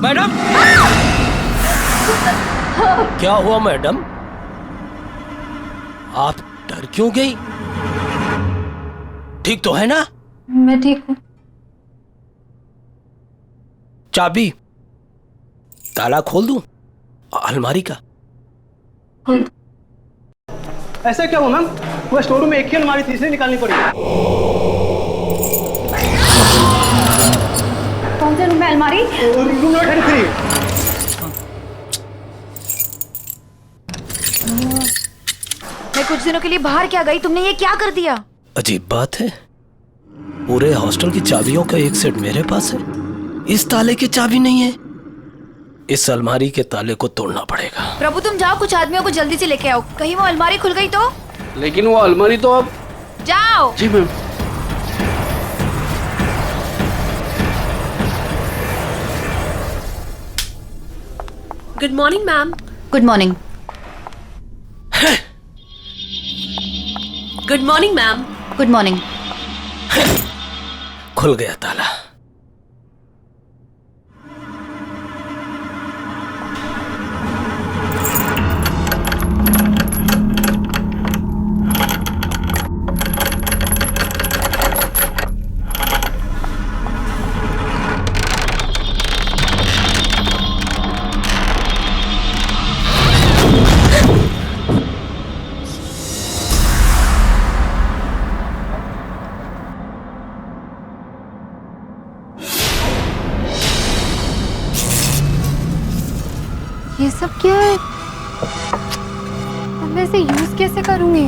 मैडम, क्या हुआ मैडम? आप डर क्यों गई? ठीक तो है ना? मैं ठीक हूँ। चाबी ताला खोल दूं अलमारी का? ऐसा क्या हुआ मैम? वो स्टोर रूम में एक ही अलमारी तीसरी निकालनी पड़ी। कौन से रूम में अलमारी? Room number 33। मैं कुछ दिनों के लिए बाहर क्या गई, तुमने ये क्या कर दिया? अजीब बात है, पूरे हॉस्टल की चाबियों का एक सेट मेरे पास है, इस ताले की चाबी नहीं है। इस अलमारी के ताले को तोड़ना पड़ेगा। प्रभु तुम जाओ, कुछ आदमियों को जल्दी से लेके आओ, कहीं वो अलमारी खुल गई तो। लेकिन वो अलमारी तो अब। जाओ। जी ma'am. Good morning ma'am. Good morning. Good morning ma'am. Good morning. खुल गया ताला। ये सब क्या है? अब मैं इसे यूज कैसे करूंगी?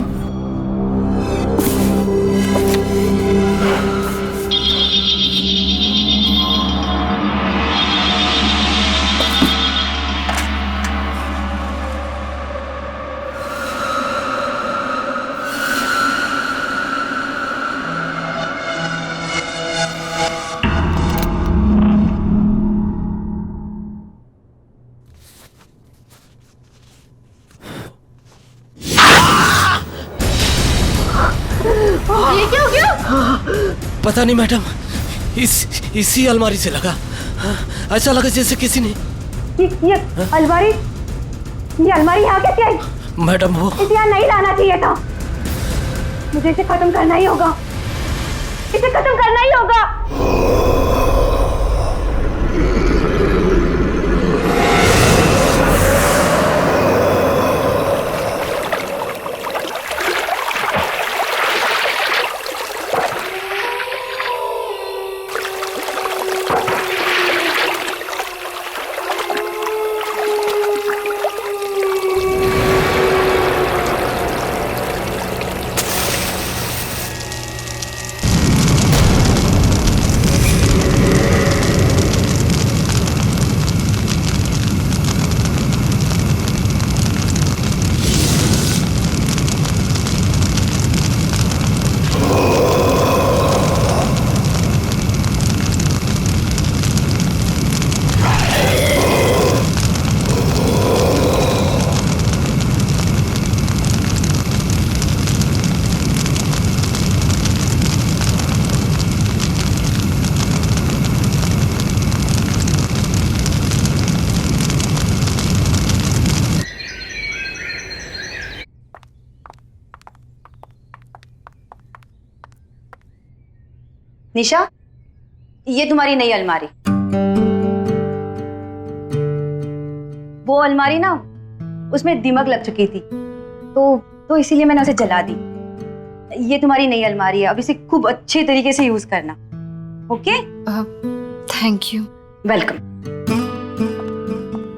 नहीं मैडम, इसी अलमारी से लगा। ऐसा लगा जैसे किसी ने ये अलमारी, ये अलमारी यहाँ कैसे आई? मैडम वो इसे यहाँ नहीं लाना चाहिए था। मुझे इसे खत्म करना ही होगा, इसे खत्म करना ही होगा। निशा, ये तुम्हारी नई अलमारी। वो अलमारी ना, उसमें दीमक लग चुकी थी, तो इसीलिए मैंने उसे जला दी। ये तुम्हारी नई अलमारी है, अब इसे खूब अच्छे तरीके से यूज करना। Okay? Thank you. Welcome.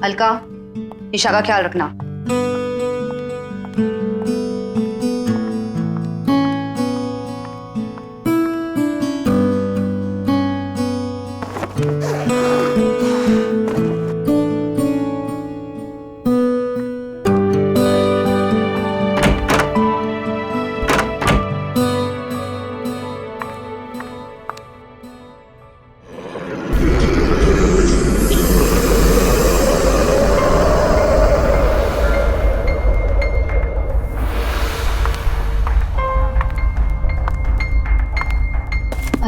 Alka, Nisha का ख्याल रखना।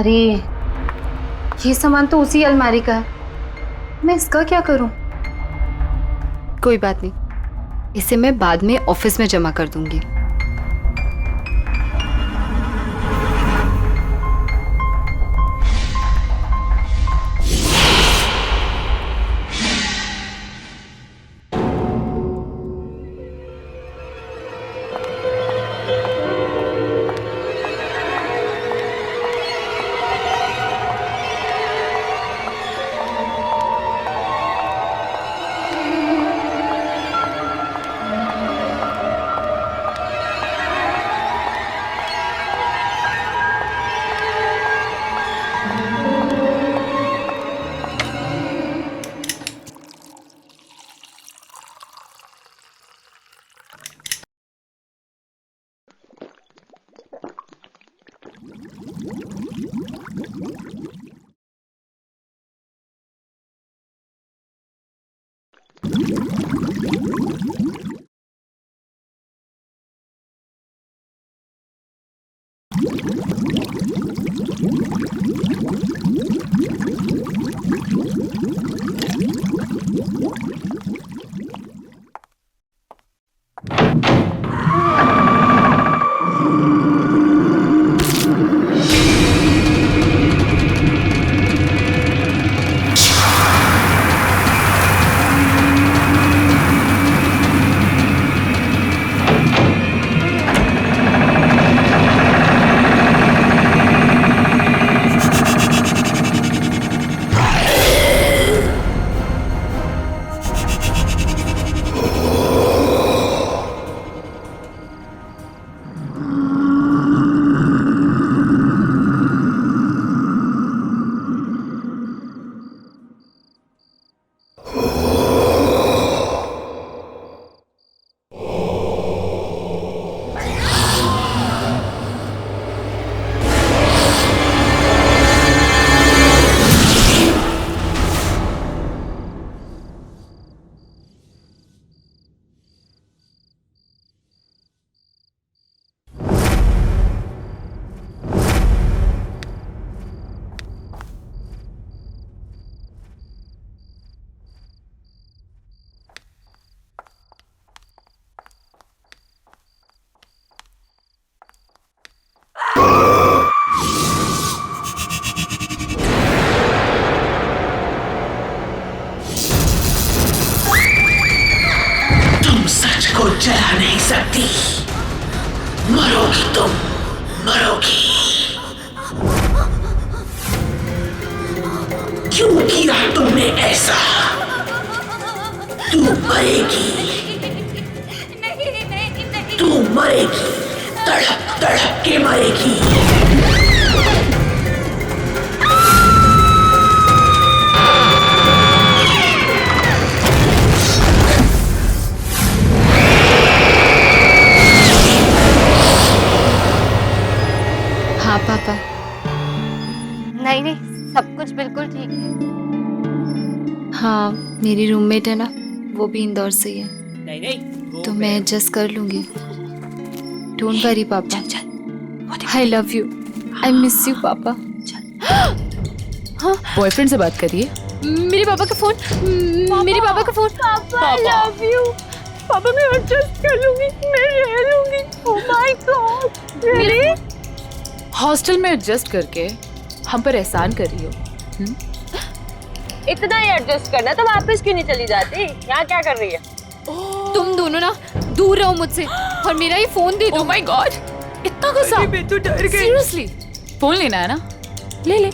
अरे, ये सामान तो उसी अलमारी का है, मैं इसका क्या करूं? कोई बात नहीं, इसे मैं बाद में ऑफिस में जमा कर दूंगी। सकती। मरोगी तुम, मरोगी। क्यों किया तुमने ऐसा? तू मरेगी, तू मरेगी, तड़प तड़प के मरेगी। हाँ पापा। नहीं नहीं, सब कुछ बिल्कुल ठीक है। हाँ, मेरी रूममेट है ना, वो भी इंदौर से ही है। नहीं नहीं, तो मैं एडजस्ट कर लूंगी। डोंट वरी पापा। I love you, I miss you पापा। हाँ, बॉयफ्रेंड से बात करिए। मेरे पापा का फोन, मेरे पापा का फोन। पापा आई लव यू। पापा मैं एडजस्ट कर लूंगी, मैं रह लूंगी। Oh my God, really? Hostel में एडजस्ट करके हम पर एहसान कर रही हो। इतना ही एडजस्ट करना तो वापस क्यों नहीं चली जाती? यहाँ क्या कर रही है? तुम दोनों ना दूर रहो मुझसे और मेरा ये फोन दे दो। ओह माय गॉड, इतना गुस्सा? मैं तो डर गई। सीरियसली, फोन लेना है ना? ले ले।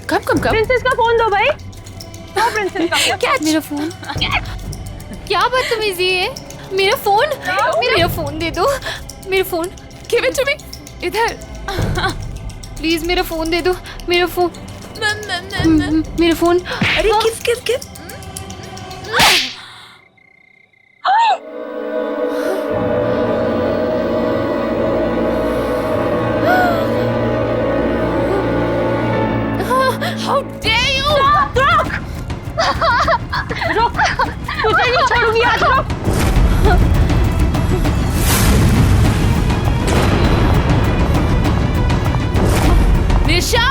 कब कब कब? प्रिंसेस का फोन दो भाई। दो प्रिंसेस का। क्या मेरा फोन? क्या बदतमीजी है? मेरा फोन, मेरा फोन दे दो। मेरा phone. Give it to me. इधर। प्लीज मेरा फोन दे दो। मेरा फोन, मेरा फोन। अरे किस किस किस? How dare you? रुक! रुक! तुझे नहीं छोड़ूंगी आज, रुक! निशा!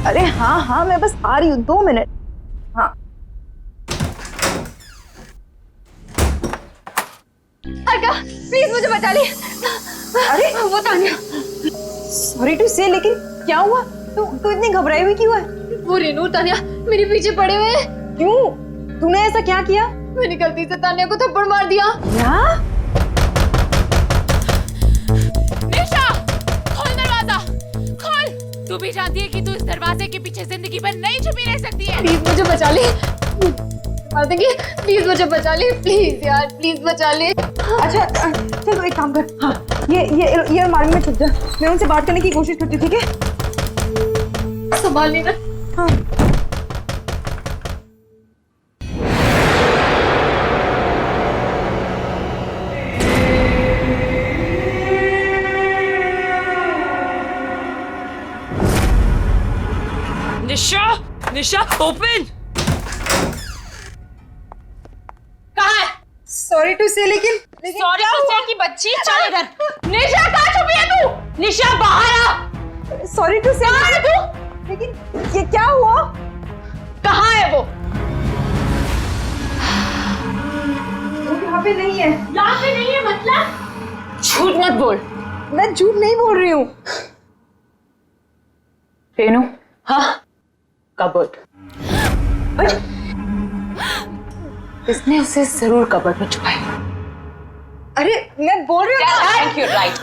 अरे हाँ हाँ, मैं बस आ रही हूँ, 2 मिनट। हाँ अर्का, प्लीज मुझे बचा ले। अरे वो तान्या। सॉरी टू से, लेकिन क्या हुआ? तू इतनी घबराई हुई क्यों है? वो रेनू तान्या मेरे पीछे पड़े हुए हैं। क्यों? तूने ऐसा क्या किया? मैंने गलती से तान्या को थप्पड़ मार दिया। क्या? निशा, खोल दरवाजा, खोल। तू भी जानती है कि तू इस दरवाजे के पीछे जिंदगी भर नहीं छुपी रह सकती है। प्लीज मुझे बचा ले। मार देंगे, प्लीज मुझे बचा ले, प्लीज यार, प्लीज बचा ले। अच्छा चल, तो एक काम कर। हाँ, ये अलमारी में छुप जा। मैं उनसे बात करने की कोशिश करती हूँ, ठीक है? संभाल लेना। हाँ। निशा, निशा ओपन। कहाँ है? सॉरी टू से, लेकिन सॉरी टू से की बच्ची, चल इधर। निशा कहाँ छुपी है तू? निशा बाहर आ। सॉरी टू से, कहाँ है तू? लेकिन ये क्या हुआ? कहाँ है वो? यहाँ पे नहीं है। यहाँ पे नहीं है मतलब? झूठ मत बोल। मैं झूठ नहीं बोल रही हूँ। रेनू, हाँ, कबर्ड। इसने उसे जरूर कबर्ड में छुपाया। अरे मैं बोल रही हूँ। Thank you, right.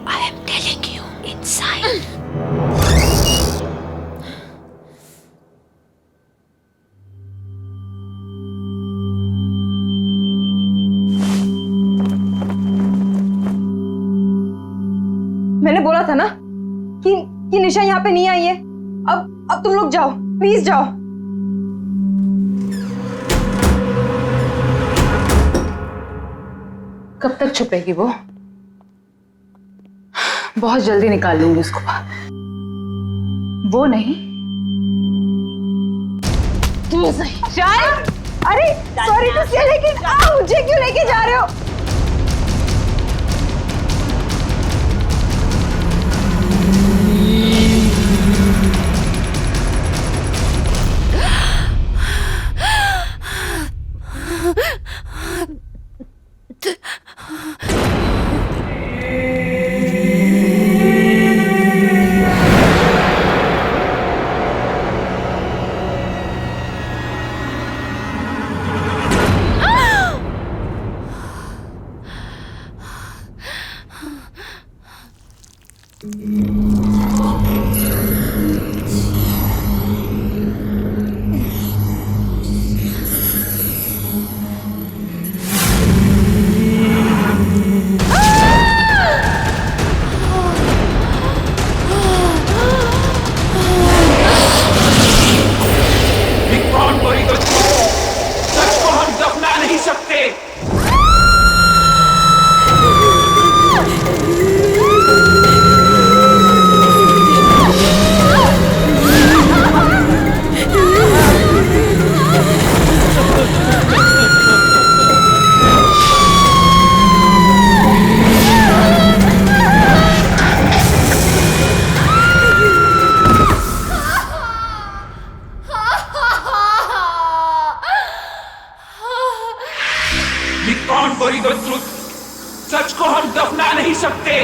I am telling you, inside. मैंने बोला था ना कि निशा यहाँ पे नहीं आई है। अब तुम लोग जाओ, प्लीज जाओ। कब तक छुपेगी वो? बहुत जल्दी निकाल लूंगी उसको बाहर। वो नहीं, तू सही। चल। अरे सॉरी टू से, लेकिन मुझे क्यों लेके जा रहे हो? Can't bury the truth. सच को हम दफना नहीं सकते.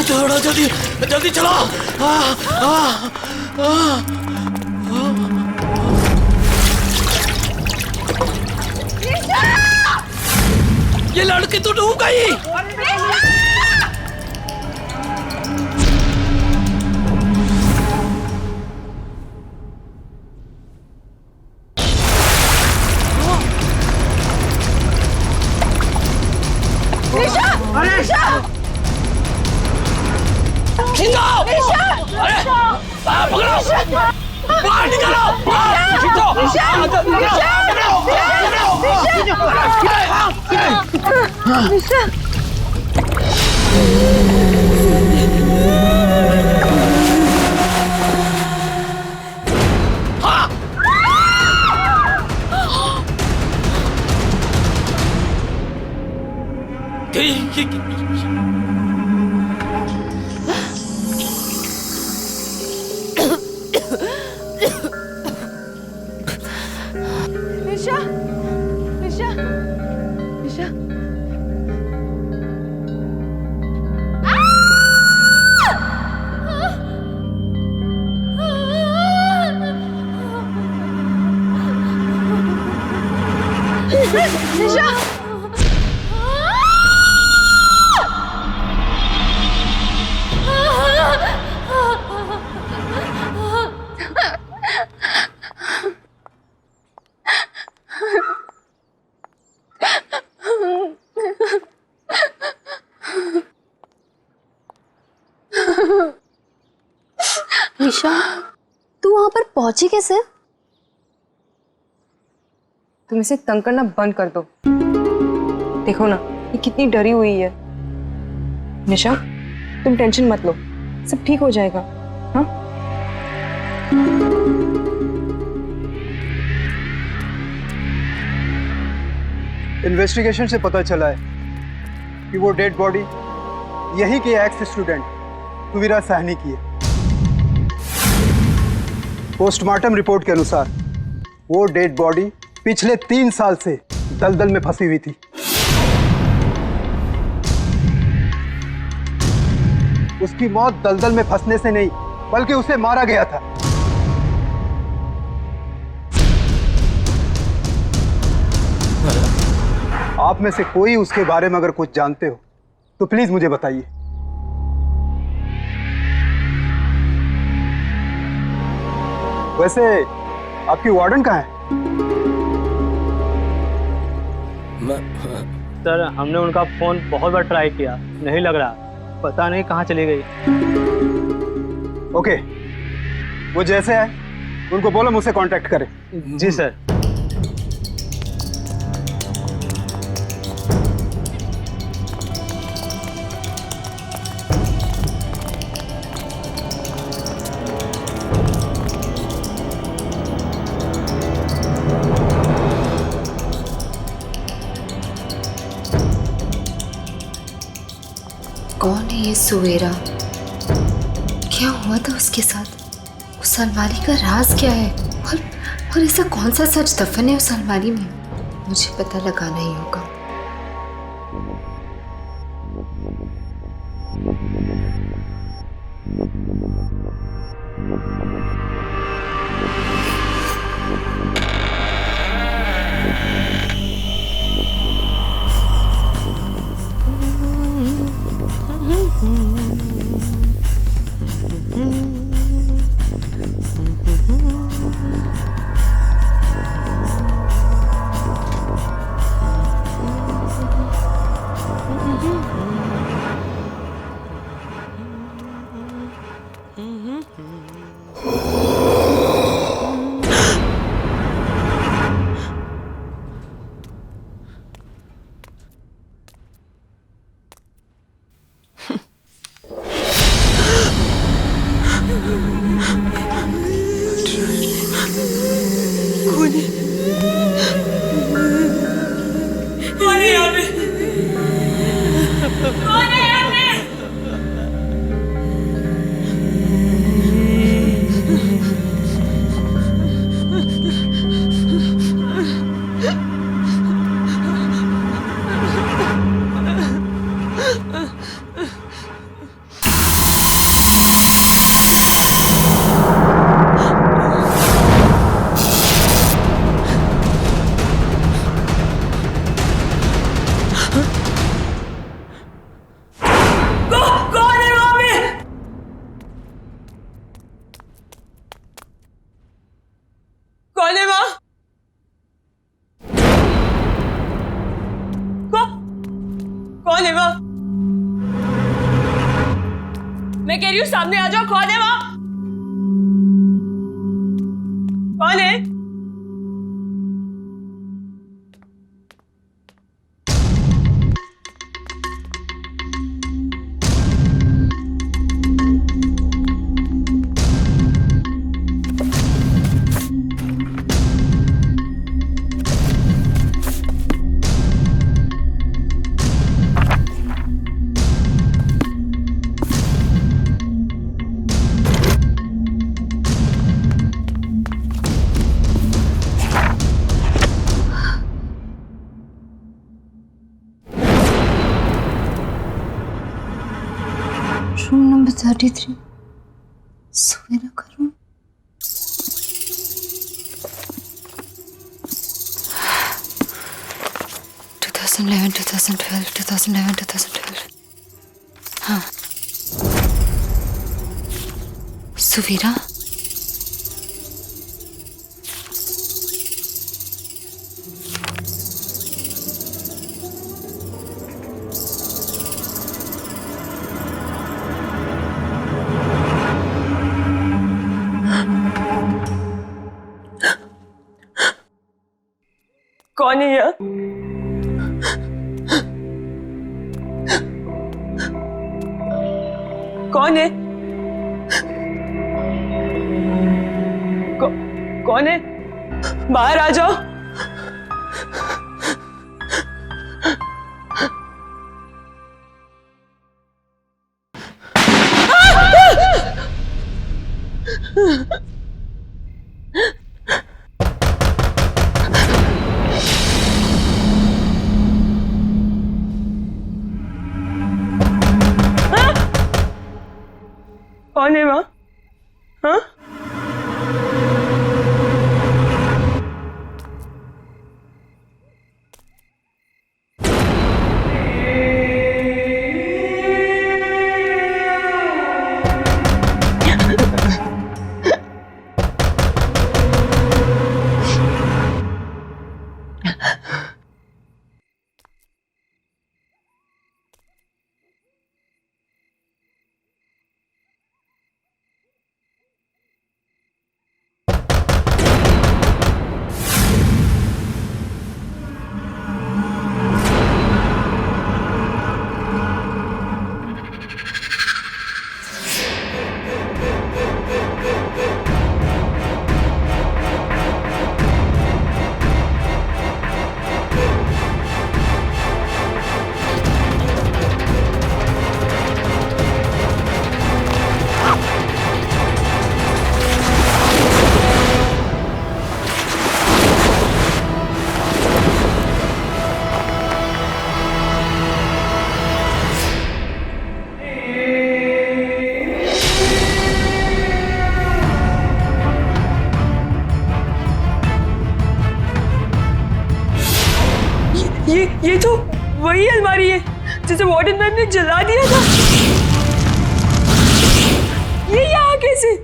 थोड़ा जल्दी जल्दी चलो। ये लड़की तो डूब गई। खींचो! अरे! पकड़ो! बाहर निकालो! खींचो! निशा, निशा, निशा। निशा। निशा, तू वहां पर पहुंची कैसे? तुम इसे तंग करना बंद कर दो। देखो ना, ये कितनी डरी हुई है। निशा, तुम टेंशन मत लो, सब ठीक हो जाएगा। हाँ? इन्वेस्टिगेशन से पता चला है कि वो डेड बॉडी यही के एक्स स्टूडेंट तुविरा साहनी की है। पोस्टमार्टम रिपोर्ट के अनुसार वो डेड बॉडी पिछले 3 साल से दलदल में फंसी हुई थी। उसकी मौत दलदल में फंसने से नहीं, बल्कि उसे मारा गया था। आप में से कोई उसके बारे में अगर कुछ जानते हो तो प्लीज मुझे बताइए। वैसे आपकी वार्डन कहाँ है? सर, हमने उनका फोन बहुत बार ट्राई किया, नहीं लग रहा, पता नहीं कहाँ चली गई। ओके, वो जैसे है उनको बोलो मुझसे कांटेक्ट करें। जी सर। कौन है ये सुवेरा? क्या हुआ था उसके साथ? उस अलमारी का राज क्या है? और ऐसा कौन सा सच दफन है उस अलमारी में? मुझे पता लगाना ही होगा। कौन है यहाँ पे? कौन है यहाँ पे? कौन है वहाँ पे? कौन है वहाँ? कौन है वहाँ? मैं कह रही हूँ सामने आ जाओ, कौन है वहाँ? कौन है? रूम नंबर 33 सवेरा का रूम। हाँ, सुवीरा। कौन है यहाँ? कौन है? कौन है? बाहर आ जाओ। कौन है वहाँ? हाँ? ये तो वही अलमारी है जिसे वार्डन मैम ने जला दिया था। ये यहाँ कैसे?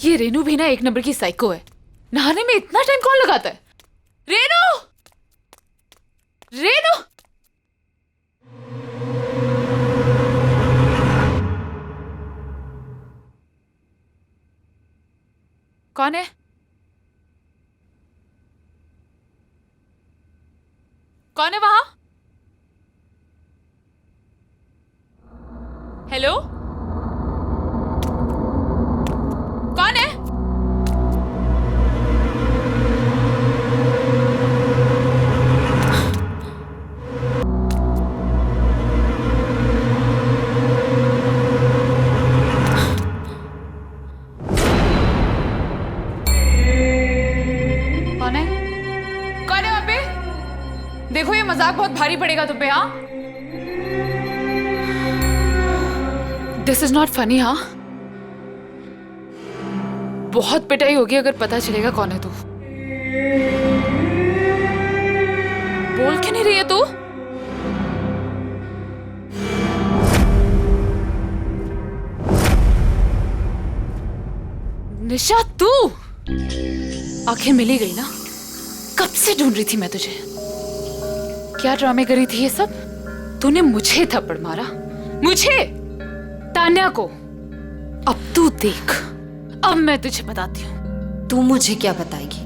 ये रेनू भी ना एक नंबर की साइको है। नहाने में इतना टाइम कौन लगाता है? रेनू, रेनू, कौन है? कौन है वहां? हेलो, कौन है? कौन है? कौन है वहां पे? देखो ये मजाक बहुत भारी पड़ेगा तुम पे। हाँ, दिस इज नॉट फनी। हाँ, बहुत पिटाई होगी अगर पता चलेगा कौन है तू। बोल क्यों नहीं रही है तू? निशा, तू आंखें मिली गई ना? कब से ढूंढ रही थी मैं तुझे। क्या ड्रामे करी थी ये सब? तूने मुझे थप्पड़ मारा, मुझे, तान्या को। अब तू देख, अब मैं तुझे बताती हूँ। तू मुझे क्या बताएगी?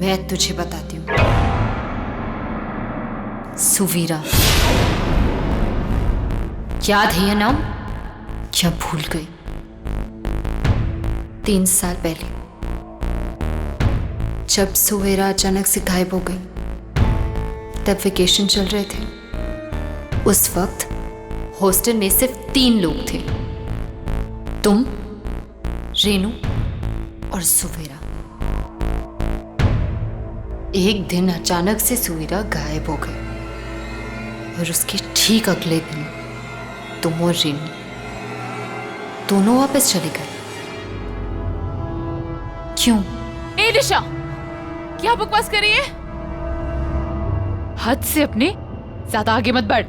मैं तुझे बताती हूँ। सुवीरा, याद है ये नाम? क्या भूल गई? 3 साल पहले जब सुवेरा अचानक से गायब हो गई, तब वेकेशन चल रहे थे। उस वक्त हॉस्टल में सिर्फ 3 लोग थे, तुम, रेनू और सुवेरा। एक दिन अचानक से सुवेरा गायब हो गए और उसके ठीक अगले दिन तुम और रेनू दोनों वापस चले गए। क्यों? ए निशा, क्या बकवास कर रही है? हद से अपने ज्यादा आगे मत बढ़।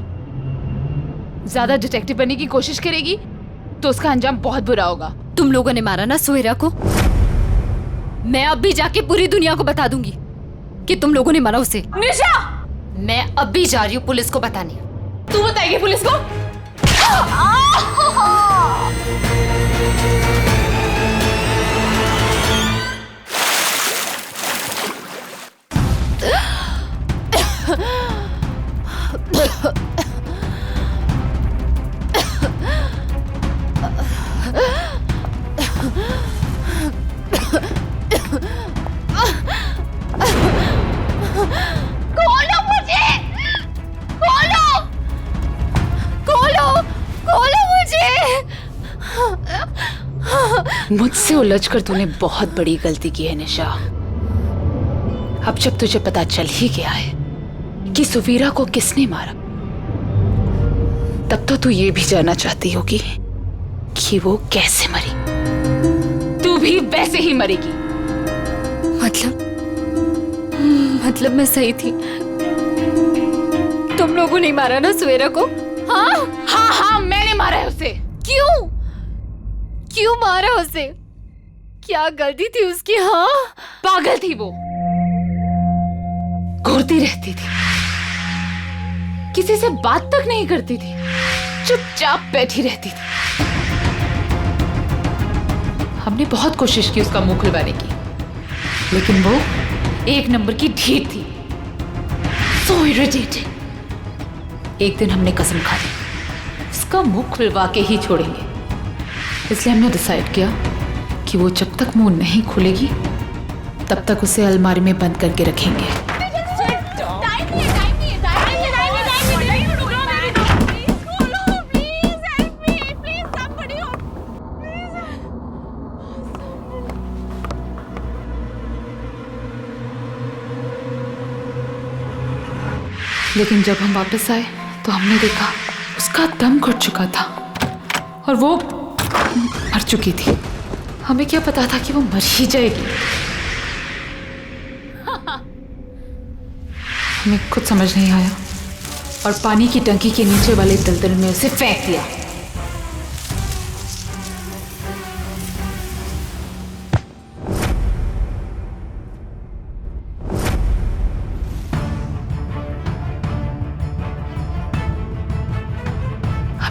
ज्यादा डिटेक्टिव बनने की कोशिश करेगी तो उसका अंजाम बहुत बुरा होगा। तुम लोगों ने मारा ना सुवेरा को? मैं अब भी जाके पूरी दुनिया को बता दूंगी कि तुम लोगों ने मारा उसे। निशा, मैं अब भी जा रही हूँ पुलिस को बताने। तू बताएगी पुलिस को? खोलो मुझे! खोलो! खोलो! खोलो मुझे! मुझसे उलझकर तूने बहुत बड़ी गलती की है निशा। अब जब तुझे पता चल ही गया है कि सुवीरा को किसने मारा, तब तो तू ये भी जानना चाहती होगी कि वो कैसे मरी। तू भी वैसे ही मरेगी। मतलब मैं सही थी? तुम लोगों ने मारा ना सुवेरा को? हाँ हाँ हाँ, मैंने मारा है उसे। क्यों? क्यों मारा उसे? क्या गलती थी उसकी? हाँ, पागल थी वो, घूरती रहती थी, किसी से बात तक नहीं करती थी, चुपचाप बैठी रहती थी। हमने बहुत कोशिश की उसका मुंह खुलवाने की, लेकिन वो एक नंबर की ढीठ थी। So irritating। एक दिन हमने कसम खा ली उसका मुंह खुलवा के ही छोड़ेंगे। इसलिए हमने डिसाइड किया कि वो जब तक मुंह नहीं खुलेगी तब तक उसे अलमारी में बंद करके रखेंगे। लेकिन जब हम वापस आए तो हमने देखा उसका दम घुट चुका था और वो मर चुकी थी। हमें क्या पता था कि वो मर ही जाएगी। हमें कुछ समझ नहीं आया और पानी की टंकी के नीचे वाले दलदल में उसे फेंक दिया।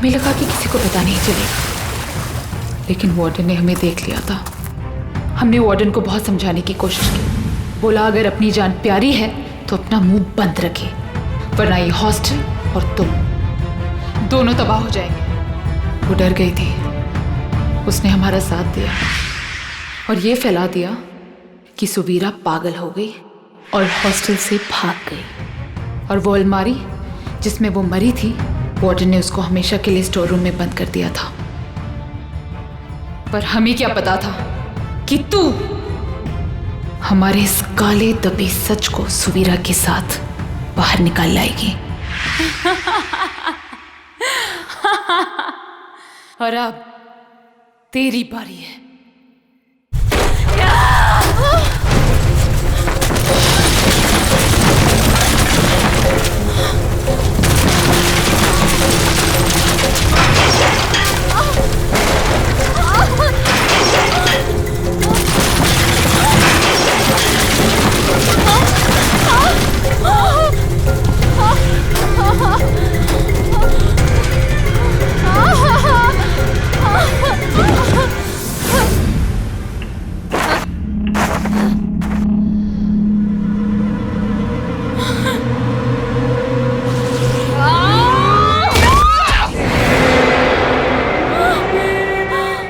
हमें लगा कि किसी को पता नहीं चलेगा, लेकिन वार्डन ने हमें देख लिया था। हमने वार्डन को बहुत समझाने की कोशिश की। बोला अगर अपनी जान प्यारी है तो अपना मुंह बंद रखे, वरना ये हॉस्टल और तुम दोनों तबाह हो जाएंगे। वो डर गई थी, उसने हमारा साथ दिया और ये फैला दिया कि सुवीरा पागल हो गई और हॉस्टल से भाग गई। और वो अलमारी जिसमें वो मरी थी, वार्डन ने उसको हमेशा के लिए स्टोर रूम में बंद कर दिया था। पर हमें क्या पता था कि तू हमारे इस काले दबे सच को सुवीरा के साथ बाहर निकाल लाएगी। और अब तेरी बारी है।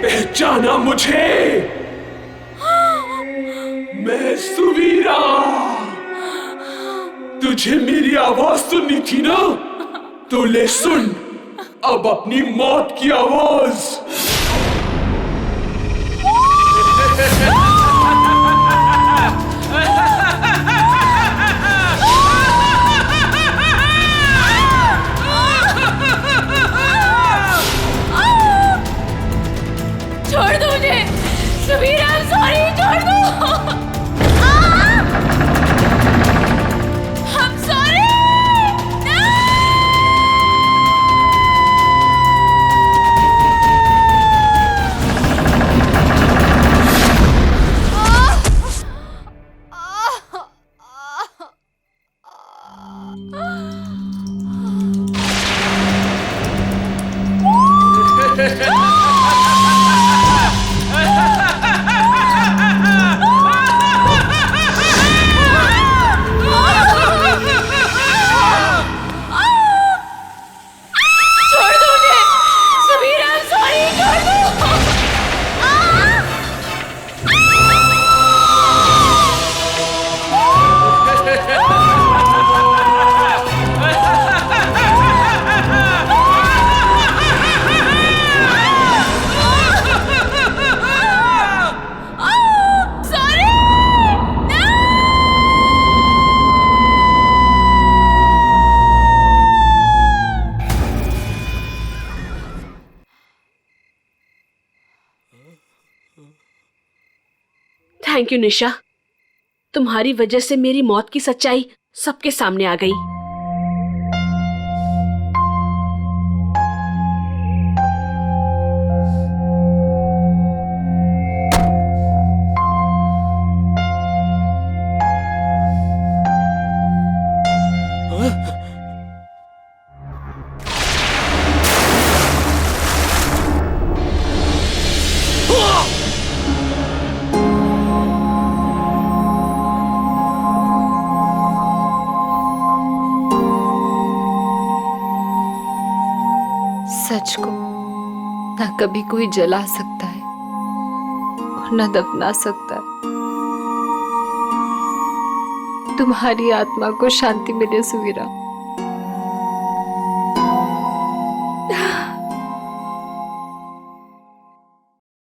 पहचाना मुझे? मैं सुवीरा। तुझे मेरी आवाज सुननी थी ना? तो ले सुन अब अपनी मौत की आवाज। छोड़ दो मुझे सुवीरा, सॉरी, छोड़ दो। हम सॉरी। थैंक यू निशा, तुम्हारी वजह से मेरी मौत की सच्चाई सबके सामने आ गई। सच को ना कभी कोई जला सकता है और ना दफना सकता है। तुम्हारी आत्मा को शांति मिले सुवीरा।